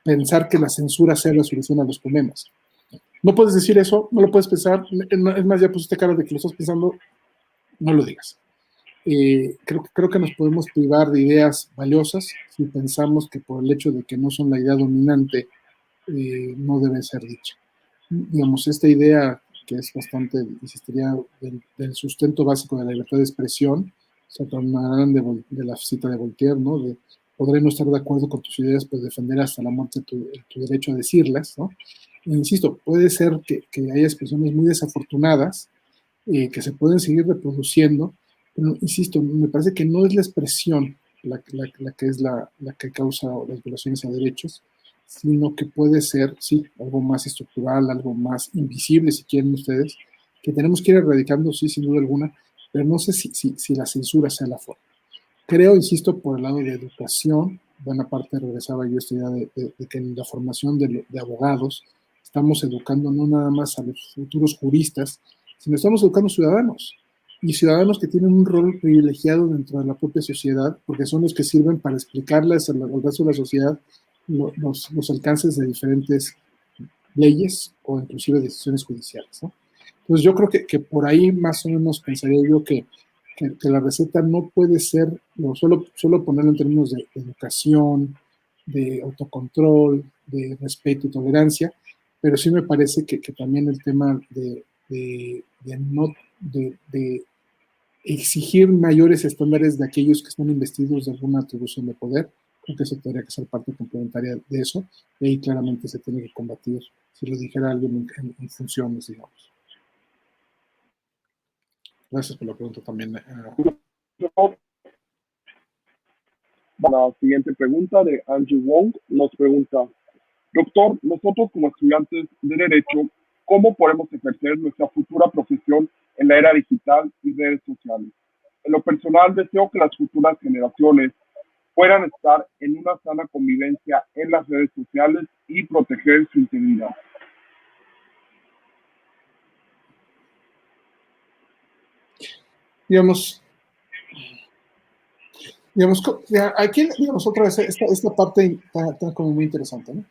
Speaker 2: pensar que la censura sea la solución a los problemas. No puedes decir eso, no lo puedes pensar, es más, ya pusiste cara de que lo estás pensando, no lo digas. Creo que nos podemos privar de ideas valiosas si pensamos que por el hecho de que no son la idea dominante, no deben ser dicha. Digamos, esta idea que es bastante, insistiría, del sustento básico de la libertad de expresión, se tomarán de la cita de Voltaire, ¿no? De podré no estar de acuerdo con tus ideas, pero defender hasta la muerte tu derecho a decirlas, ¿no? E insisto, puede ser que haya expresiones muy desafortunadas que se pueden seguir reproduciendo, pero insisto, me parece que no es la expresión la que es la que causa las violaciones a derechos, sino que puede ser, sí, algo más estructural, algo más invisible, si quieren ustedes, que tenemos que ir erradicando, sí, sin duda alguna, pero no sé si la censura sea la forma. Creo, insisto, por el lado de educación, buena parte regresaba yo a esta idea de que en la formación de abogados estamos educando no nada más a los futuros juristas, sino estamos educando ciudadanos, y ciudadanos que tienen un rol privilegiado dentro de la propia sociedad, porque son los que sirven para explicarles al resto de la sociedad los alcances de diferentes leyes o inclusive decisiones judiciales, ¿no? Entonces yo creo que por ahí más o menos pensaría yo que la receta no puede ser, no, solo ponerlo en términos de educación, de autocontrol, de respeto y tolerancia, pero sí me parece que también el tema de exigir mayores estándares de aquellos que están investidos de alguna atribución de poder, creo que eso tendría que ser parte complementaria de eso, y ahí claramente se tiene que combatir, si lo dijera alguien en funciones, digamos. Gracias por la pregunta también.
Speaker 1: La siguiente pregunta de Andrew Wong nos pregunta, doctor, nosotros como estudiantes de Derecho, ¿cómo podemos ejercer nuestra futura profesión en la era digital y redes sociales? En lo personal, deseo que las futuras generaciones puedan estar en una sana convivencia en las redes sociales y proteger su integridad.
Speaker 2: Digamos, aquí, digamos, otra vez, esta parte está como muy interesante, ¿no?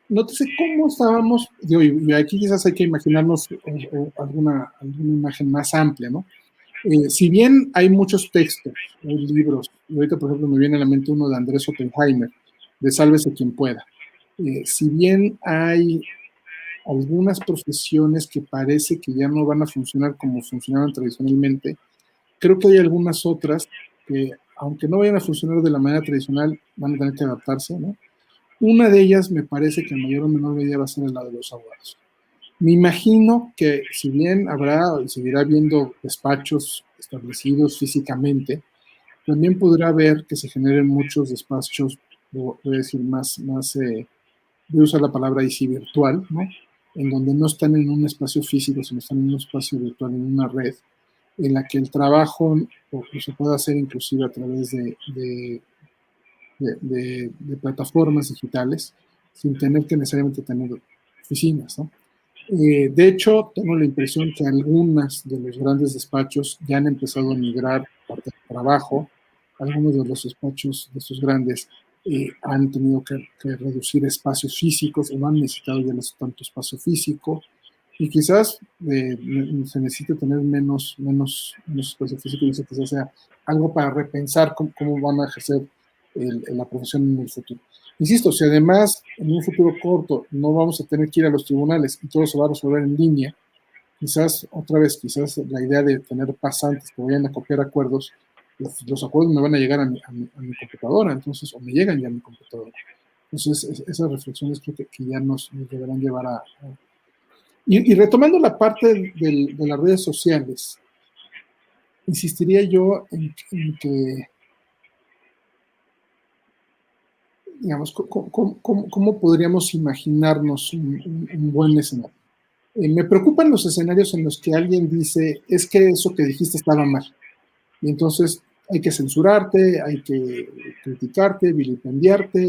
Speaker 2: Nótese cómo estábamos, y aquí quizás hay que imaginarnos alguna imagen más amplia, ¿no? Si bien hay muchos textos, hay libros, y ahorita, por ejemplo, me viene a la mente uno de Andrés Oppenheimer, de Sálvese quien pueda. Si bien hay algunas profesiones que parece que ya no van a funcionar como funcionaban tradicionalmente, creo que hay algunas otras que, aunque no vayan a funcionar de la manera tradicional, van a tener que adaptarse, ¿no? Una de ellas me parece que en mayor o menor medida va a ser la de los abogados. Me imagino que si bien habrá y seguirá habiendo despachos establecidos físicamente, también podrá haber que se generen muchos despachos, voy a decir, voy a usar la palabra ahí sí, virtual, ¿no? En donde no están en un espacio físico, sino están en un espacio virtual, en una red, en la que el trabajo se puede hacer inclusive a través de plataformas digitales, sin tener que necesariamente tener oficinas, ¿no? De hecho, tengo la impresión que algunas de los grandes despachos ya han empezado a migrar parte del trabajo. Algunos de los despachos de estos grandes han tenido que reducir espacios físicos o no han necesitado ya tanto espacio físico. Y quizás se necesite tener menos espacio físico y eso quizás sea algo para repensar cómo van a ejercer la profesión en el futuro. Insisto, si además en un futuro corto no vamos a tener que ir a los tribunales y todo se va a resolver en línea, quizás la idea de tener pasantes que vayan a copiar acuerdos, los acuerdos me van a llegar a mi computadora, entonces, o me llegan ya a mi computadora. Entonces, esas reflexiones creo que ya nos deberán llevar a y retomando la parte de las redes sociales, insistiría yo en que digamos, ¿cómo podríamos imaginarnos un buen escenario? Me preocupan los escenarios en los que alguien dice, es que eso que dijiste estaba mal. Y entonces hay que censurarte, hay que criticarte, vilipendiarte,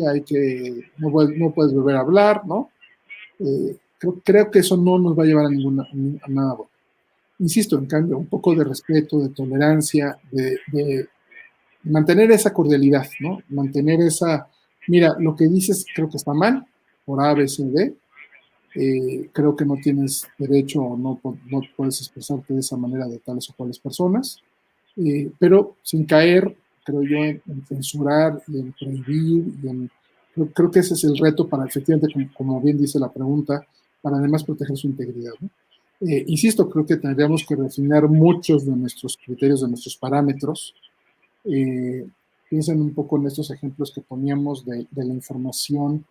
Speaker 2: no puedes volver a hablar, ¿no? Creo que eso no nos va a llevar a nada bueno. Insisto, en cambio, un poco de respeto, de tolerancia, de mantener esa cordialidad, ¿no? Mantener mira, lo que dices creo que está mal, por A, B, C, D. Creo que no tienes derecho o no puedes expresarte de esa manera de tales o cuales personas, pero sin caer, creo yo, en censurar y en prohibir. Creo que ese es el reto para, efectivamente, como bien dice la pregunta, para además proteger su integridad, ¿no? Insisto, creo que tendríamos que refinar muchos de nuestros criterios, de nuestros parámetros. Piensen un poco en estos ejemplos que poníamos de la información,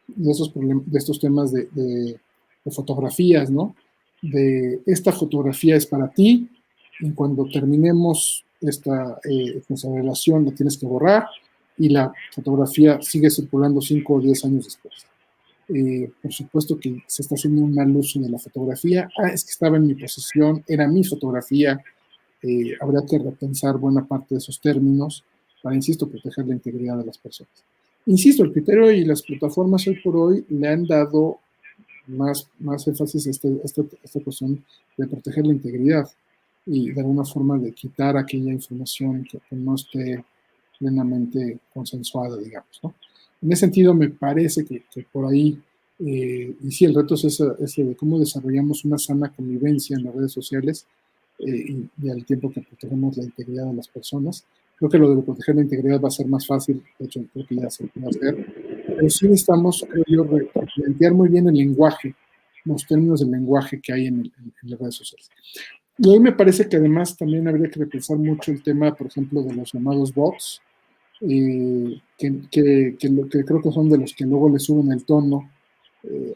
Speaker 2: de estos temas de fotografías, ¿no? De esta fotografía es para ti, y cuando terminemos esta relación la tienes que borrar, y la fotografía sigue circulando 5 o 10 años después. Por supuesto que se está haciendo un mal uso de la fotografía. Es que estaba en mi posesión, era mi fotografía. Habría que repensar buena parte de esos términos para, insisto, proteger la integridad de las personas. Insisto, el criterio y las plataformas hoy por hoy le han dado más énfasis a esta cuestión de proteger la integridad y de alguna forma de quitar aquella información que no esté plenamente consensuada, digamos, ¿no? En ese sentido, me parece que por ahí Y sí, el reto es ese de cómo desarrollamos una sana convivencia en las redes sociales y al tiempo que protegemos la integridad de las personas. Creo que lo de proteger la integridad va a ser más fácil, de hecho creo que ya se puede hacer, pero sí necesitamos, creo yo, replantear muy bien el lenguaje, los términos del lenguaje que hay en las redes sociales. Y ahí me parece que además también habría que repensar mucho el tema, por ejemplo, de los llamados bots, que creo que son de los que luego le suben el tono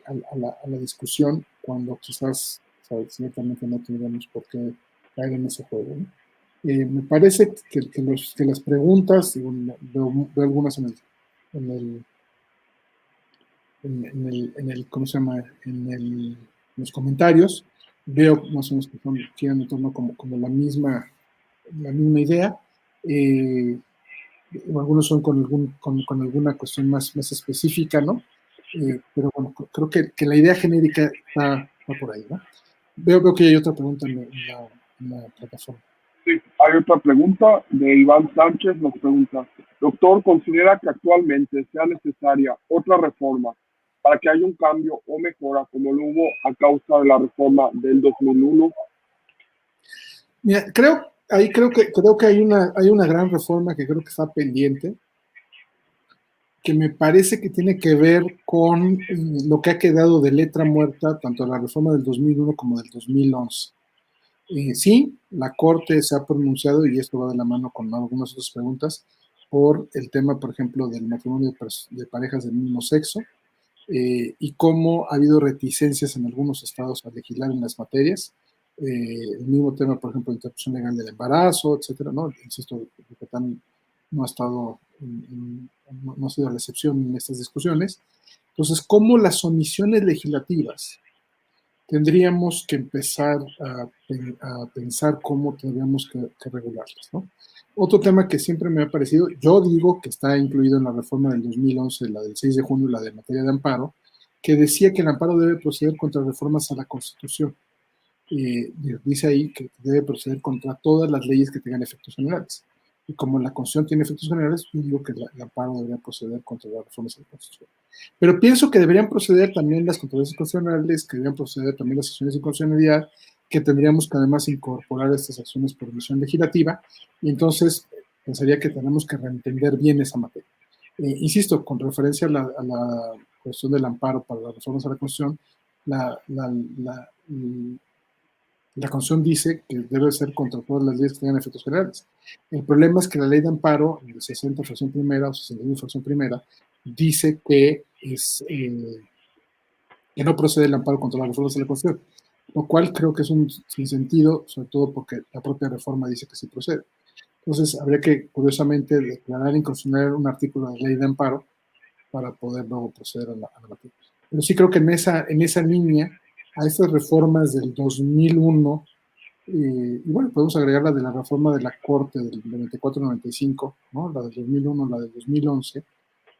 Speaker 2: a la discusión cuando quizás, ¿sabes? Ciertamente no tendríamos por qué caer en ese juego, ¿no? Me parece que las preguntas, digo, veo algunas ¿cómo se llama? En los comentarios, veo más o menos que giran en torno como la misma idea. Algunos son con alguna cuestión más específica, ¿no? Pero bueno, creo que la idea genérica está por ahí, ¿no? Veo que hay otra pregunta en la plataforma.
Speaker 1: Sí, hay otra pregunta de Iván Sánchez, nos pregunta, doctor, ¿considera que actualmente sea necesaria otra reforma para que haya un cambio o mejora como lo hubo a causa de la reforma del 2001?
Speaker 2: Mira, creo que hay una gran reforma que creo que está pendiente, que me parece que tiene que ver con lo que ha quedado de letra muerta, tanto la reforma del 2001 como del 2011. Sí, la Corte se ha pronunciado, y esto va de la mano con algunas otras preguntas, por el tema, por ejemplo, del matrimonio de parejas del mismo sexo, y cómo ha habido reticencias en algunos estados a legislar en las materias. El mismo tema, por ejemplo, de interrupción legal del embarazo, etcétera, ¿no? Insisto, Yucatán no ha estado, no ha sido la excepción en estas discusiones. Entonces, cómo las omisiones legislativas tendríamos que empezar a pensar cómo tendríamos que regularlas, ¿no? Otro tema que siempre me ha parecido, yo digo que está incluido en la reforma del 2011, la del 6 de junio, la de materia de amparo, que decía que el amparo debe proceder contra reformas a la Constitución. Dice ahí que debe proceder contra todas las leyes que tengan efectos generales. Y como la Constitución tiene efectos generales, yo digo que el amparo debería proceder contra las reformas a la Constitución. Pero pienso que deberían proceder también las controversias constitucionales, que deberían proceder también las acciones de constitucionalidad, que tendríamos que además incorporar estas acciones por emisión legislativa, y entonces pensaría que tenemos que reentender bien esa materia. Insisto, con referencia a la cuestión del amparo para las reformas a la Constitución, la Constitución dice que debe ser contra todas las leyes que tengan efectos generales. El problema es que la ley de amparo, en el 60 fracción primera o 61 fracción primera, dice que que no procede el amparo contra las reformas de la Constitución, lo cual creo que es un sinsentido, sobre todo porque la propia reforma dice que sí procede. Entonces, habría que, curiosamente, declarar inconstitucional un artículo de la ley de amparo para poder luego proceder a la materia. Pero sí creo que en esa línea, a estas reformas del 2001, y bueno, podemos agregar la de la reforma de la Corte del 94-95, ¿no? La del 2001, la del 2011,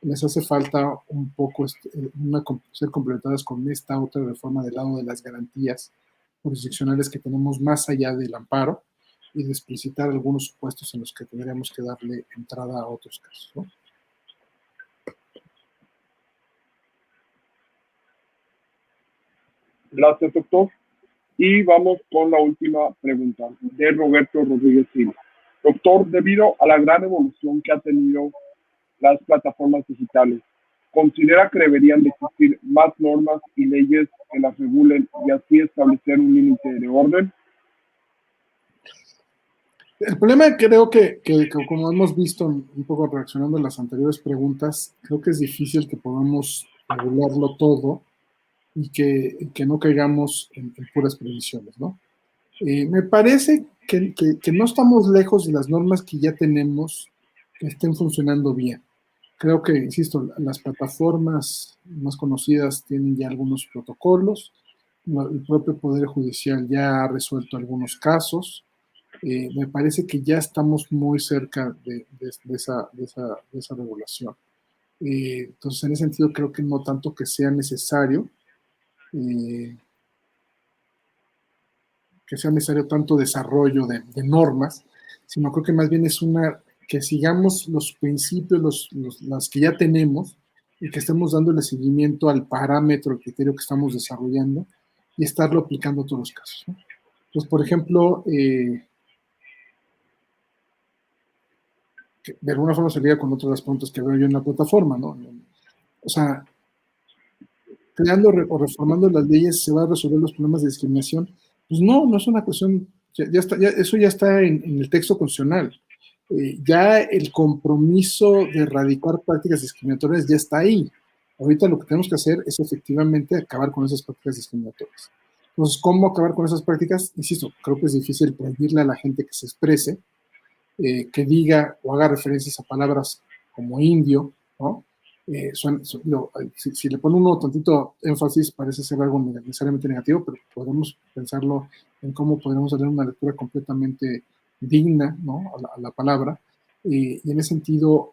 Speaker 2: les hace falta un poco ser complementadas con esta otra reforma del lado de las garantías jurisdiccionales que tenemos más allá del amparo y de explicitar algunos supuestos en los que tendríamos que darle entrada a otros casos, ¿no?
Speaker 1: Gracias, doctor. Y vamos con la última pregunta de Roberto Rodríguez Silva. Doctor, debido a la gran evolución que ha tenido las plataformas digitales, ¿considera que deberían de existir más normas y leyes que las regulen y así establecer un límite de orden?
Speaker 2: El problema creo que como hemos visto un poco reaccionando a las anteriores preguntas, creo que es difícil que podamos regularlo todo y que no caigamos en puras previsiones, ¿no? Me parece que no estamos lejos de las normas que ya tenemos que estén funcionando bien. Creo que, insisto, las plataformas más conocidas tienen ya algunos protocolos, el propio Poder Judicial ya ha resuelto algunos casos. Me parece que ya estamos muy cerca de esa regulación. Entonces, en ese sentido, creo que no tanto que sea necesario tanto desarrollo de normas, sino creo que más bien es que sigamos los principios, las que ya tenemos, y que estemos dándole seguimiento al parámetro, al criterio que estamos desarrollando y estarlo aplicando a todos los casos, ¿no? Entonces, por ejemplo, de alguna forma sería con otras preguntas que veo yo en la plataforma, ¿no? O sea, creando o reformando las leyes se va a resolver los problemas de discriminación. Pues no, no es una cuestión, eso ya está en el texto constitucional. Ya el compromiso de erradicar prácticas discriminatorias ya está ahí. Ahorita lo que tenemos que hacer es efectivamente acabar con esas prácticas discriminatorias. Entonces, ¿cómo acabar con esas prácticas? Insisto, creo que es difícil prohibirle a la gente que se exprese, que diga o haga referencias a palabras como indio, ¿no? Si le pone uno tantito énfasis, parece ser algo necesariamente negativo, pero podemos pensarlo en cómo podemos darle una lectura completamente digna, ¿no? a la palabra. Y en ese sentido,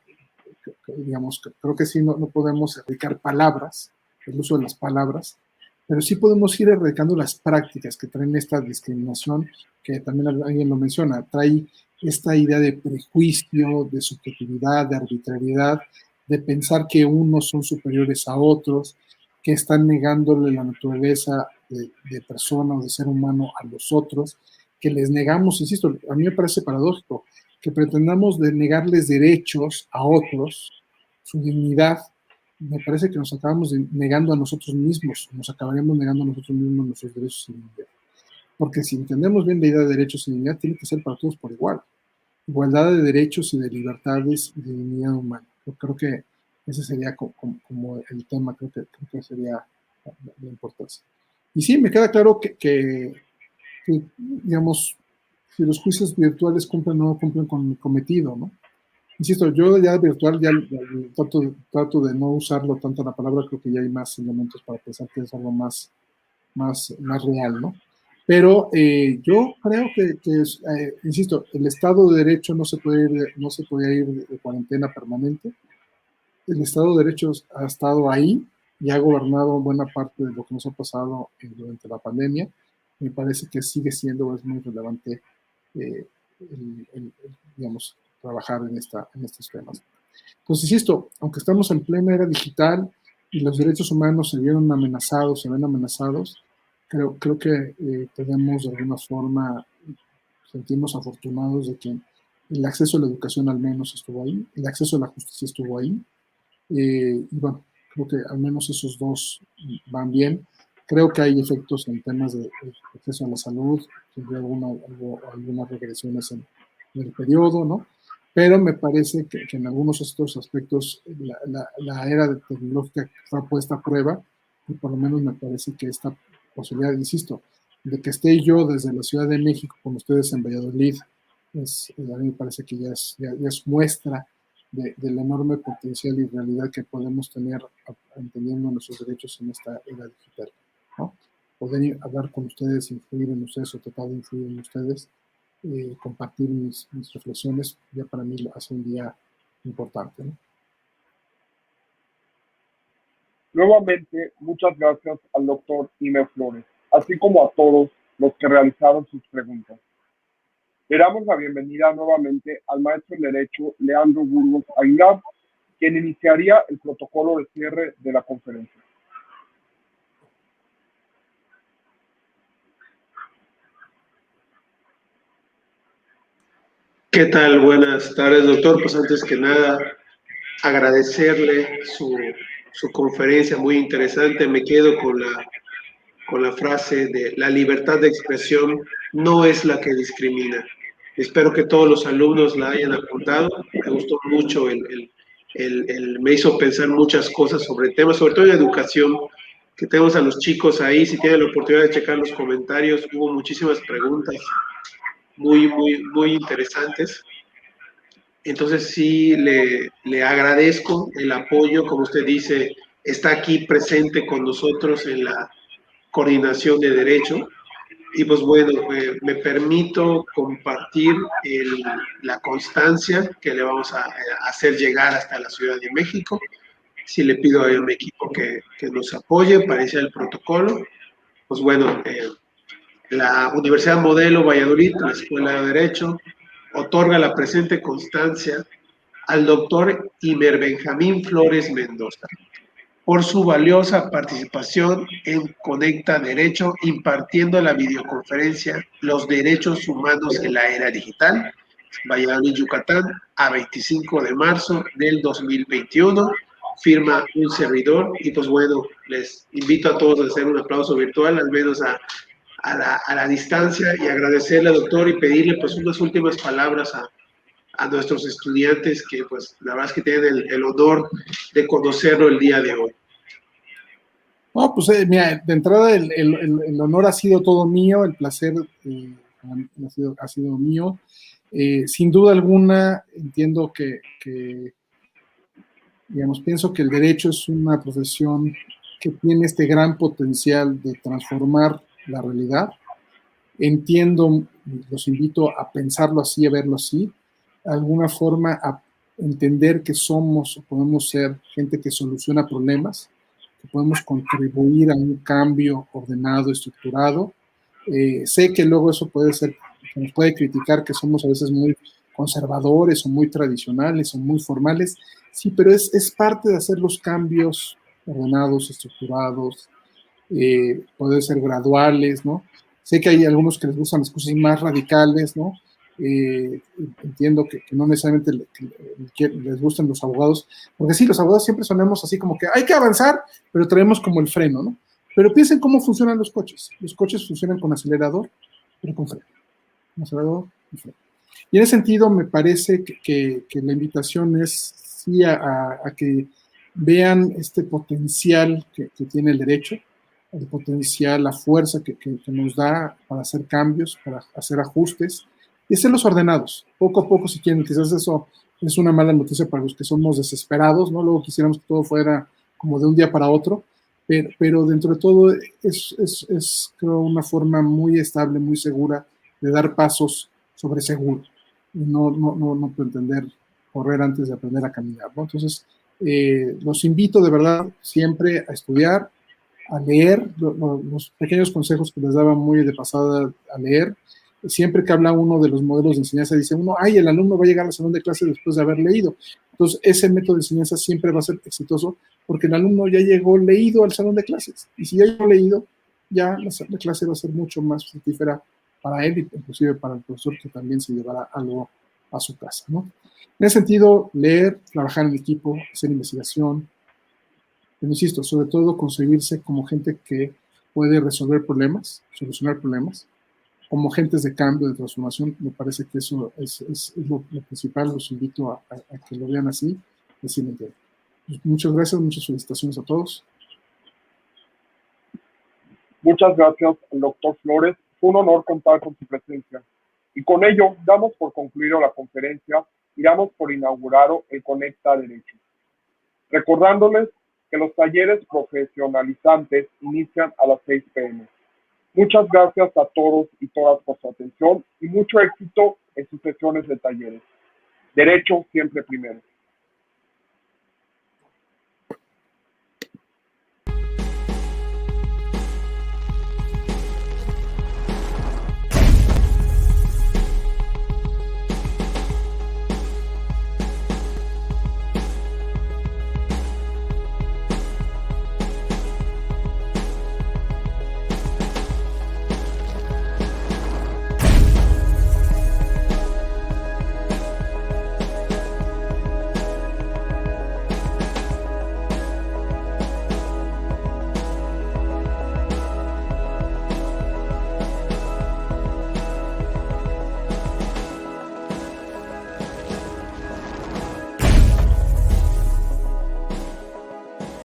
Speaker 2: digamos, creo que sí, no podemos erradicar palabras, el uso de las palabras, pero sí podemos ir erradicando las prácticas que traen esta discriminación, que también alguien lo menciona, trae esta idea de prejuicio, de subjetividad, de arbitrariedad, de pensar que unos son superiores a otros, que están negándole la naturaleza de persona o de ser humano a los otros, que les negamos, insisto, a mí me parece paradójico, que pretendamos de negarles derechos a otros, su dignidad, me parece que nos acabamos negando a nosotros mismos, nos acabaríamos negando a nosotros mismos nuestros derechos y dignidad. Porque si entendemos bien la idea de derechos y dignidad, tiene que ser para todos por igual. Igualdad de derechos y de libertades y de dignidad humana. Yo creo que ese sería como el tema, creo que sería la importancia. Y sí, me queda claro que, digamos, si los juicios virtuales cumplen o no cumplen con el cometido, ¿no? Insisto, yo ya virtual ya trato de no usarlo tanto la palabra, creo que ya hay más elementos para pensar que es algo más real, ¿no? Pero yo creo que insisto, el Estado de Derecho no se puede ir de cuarentena permanente. El Estado de Derecho ha estado ahí y ha gobernado buena parte de lo que nos ha pasado durante la pandemia. Me parece que sigue siendo, es muy relevante, digamos, trabajar en estos temas. Entonces, insisto, aunque estamos en plena era digital y los derechos humanos se ven amenazados, creo que tenemos de alguna forma, sentimos afortunados de que el acceso a la educación al menos estuvo ahí, el acceso a la justicia estuvo ahí, y bueno, creo que al menos esos dos van bien. Creo que hay efectos en temas de acceso a la salud, algunas regresiones en el periodo, ¿no? Pero me parece que en algunos de estos aspectos la era tecnológica fue puesta a prueba y por lo menos me parece que esta posibilidad, insisto, de que esté yo desde la Ciudad de México con ustedes en Valladolid, a mí me parece que ya es muestra del enorme potencial y realidad que podemos tener entendiendo nuestros derechos en esta era digital, ¿no? Poder hablar con ustedes, influir en ustedes o tratar de influir en ustedes, compartir mis reflexiones, ya para mí hace un día importante, ¿no?
Speaker 1: Nuevamente, muchas gracias al doctor Imer Flores, así como a todos los que realizaron sus preguntas. Le damos la bienvenida nuevamente al maestro en Derecho Leandro Burgos Aguilar, quien iniciaría el protocolo de cierre de la conferencia.
Speaker 3: ¿Qué tal? Buenas tardes, doctor. Pues antes que nada, agradecerle su conferencia muy interesante. Me quedo con la frase de la libertad de expresión no es la que discrimina. Espero que todos los alumnos la hayan apuntado. Me gustó mucho, me hizo pensar muchas cosas sobre temas, sobre todo en educación, que tenemos a los chicos ahí. Si tienen la oportunidad de checar los comentarios, hubo muchísimas preguntas muy interesantes. Entonces sí le agradezco el apoyo, como usted dice, está aquí presente con nosotros en la coordinación de derecho. Y pues bueno, me permito compartir la constancia que le vamos a hacer llegar hasta la Ciudad de México. Sí le pido a mi equipo que nos apoye para iniciar el protocolo. Pues bueno, la Universidad Modelo Valladolid, la Escuela de Derecho, otorga la presente constancia al doctor Imer Benjamín Flores Mendoza, por su valiosa participación en Conecta Derecho, impartiendo la videoconferencia Los Derechos Humanos en la Era Digital, Valladolid, Yucatán, a 25 de marzo del 2021. Firma un servidor y pues bueno, les invito a todos a hacer un aplauso virtual, al menos a la distancia, y agradecerle al doctor y pedirle pues unas últimas palabras a nuestros estudiantes que pues la verdad es que tienen el honor de conocerlo el día de hoy.
Speaker 2: No, pues mira, de entrada el honor ha sido todo mío, el placer ha sido mío. Sin duda alguna, entiendo digamos, pienso que el derecho es una profesión que tiene este gran potencial de transformar la realidad. Entiendo, los invito a pensarlo así, a verlo así, de alguna forma a entender que somos o podemos ser gente que soluciona problemas, que podemos contribuir a un cambio ordenado, estructurado. Sé que luego eso puede ser, se nos puede criticar que somos a veces muy conservadores o muy tradicionales o muy formales, sí, pero es parte de hacer los cambios ordenados, estructurados, puede ser graduales, ¿no? Sé que hay algunos que les gustan las cosas más radicales, ¿no? Entiendo que no necesariamente les gustan los abogados, porque sí, los abogados siempre sonamos así como que hay que avanzar, pero traemos como el freno, ¿no? Pero piensen cómo funcionan los coches. Los coches funcionan con acelerador, pero con freno. Con acelerador y freno. Y en ese sentido me parece que la invitación es sí a que vean este potencial que tiene el derecho, el potencial, la fuerza que nos da para hacer cambios, para hacer ajustes y hacerlos ordenados, poco a poco si quieren. Quizás eso es una mala noticia para los que somos desesperados, ¿no? Luego quisiéramos que todo fuera como de un día para otro, pero dentro de todo es creo, una forma muy estable, muy segura de dar pasos sobre seguro y no pretender correr antes de aprender a caminar, ¿no? Entonces, los invito de verdad siempre a estudiar, a leer, los pequeños consejos que les daba muy de pasada a leer. Siempre que habla uno de los modelos de enseñanza, dice uno, ay, el alumno va a llegar al salón de clase después de haber leído. Entonces, ese método de enseñanza siempre va a ser exitoso porque el alumno ya llegó leído al salón de clases. Y si ya llegó leído, ya la clase va a ser mucho más fructífera para él y inclusive para el profesor que también se llevará algo a su casa, ¿no? En ese sentido, leer, trabajar en equipo, hacer investigación, pero insisto, sobre todo concebirse como gente que puede resolver problemas, solucionar problemas, como agentes de cambio, de transformación. Me parece que eso es lo principal. Los invito a que lo vean así, así lo entiendo. Muchas gracias, muchas felicitaciones a todos.
Speaker 1: Muchas gracias, doctor Flores. Fue un honor contar con su presencia. Y con ello, damos por concluido la conferencia y damos por inaugurado el Conecta Derecho. Recordándoles que los talleres profesionalizantes inician a las 6 p.m. Muchas gracias a todos y todas por su atención y mucho éxito en sus sesiones de talleres. Derecho siempre primero.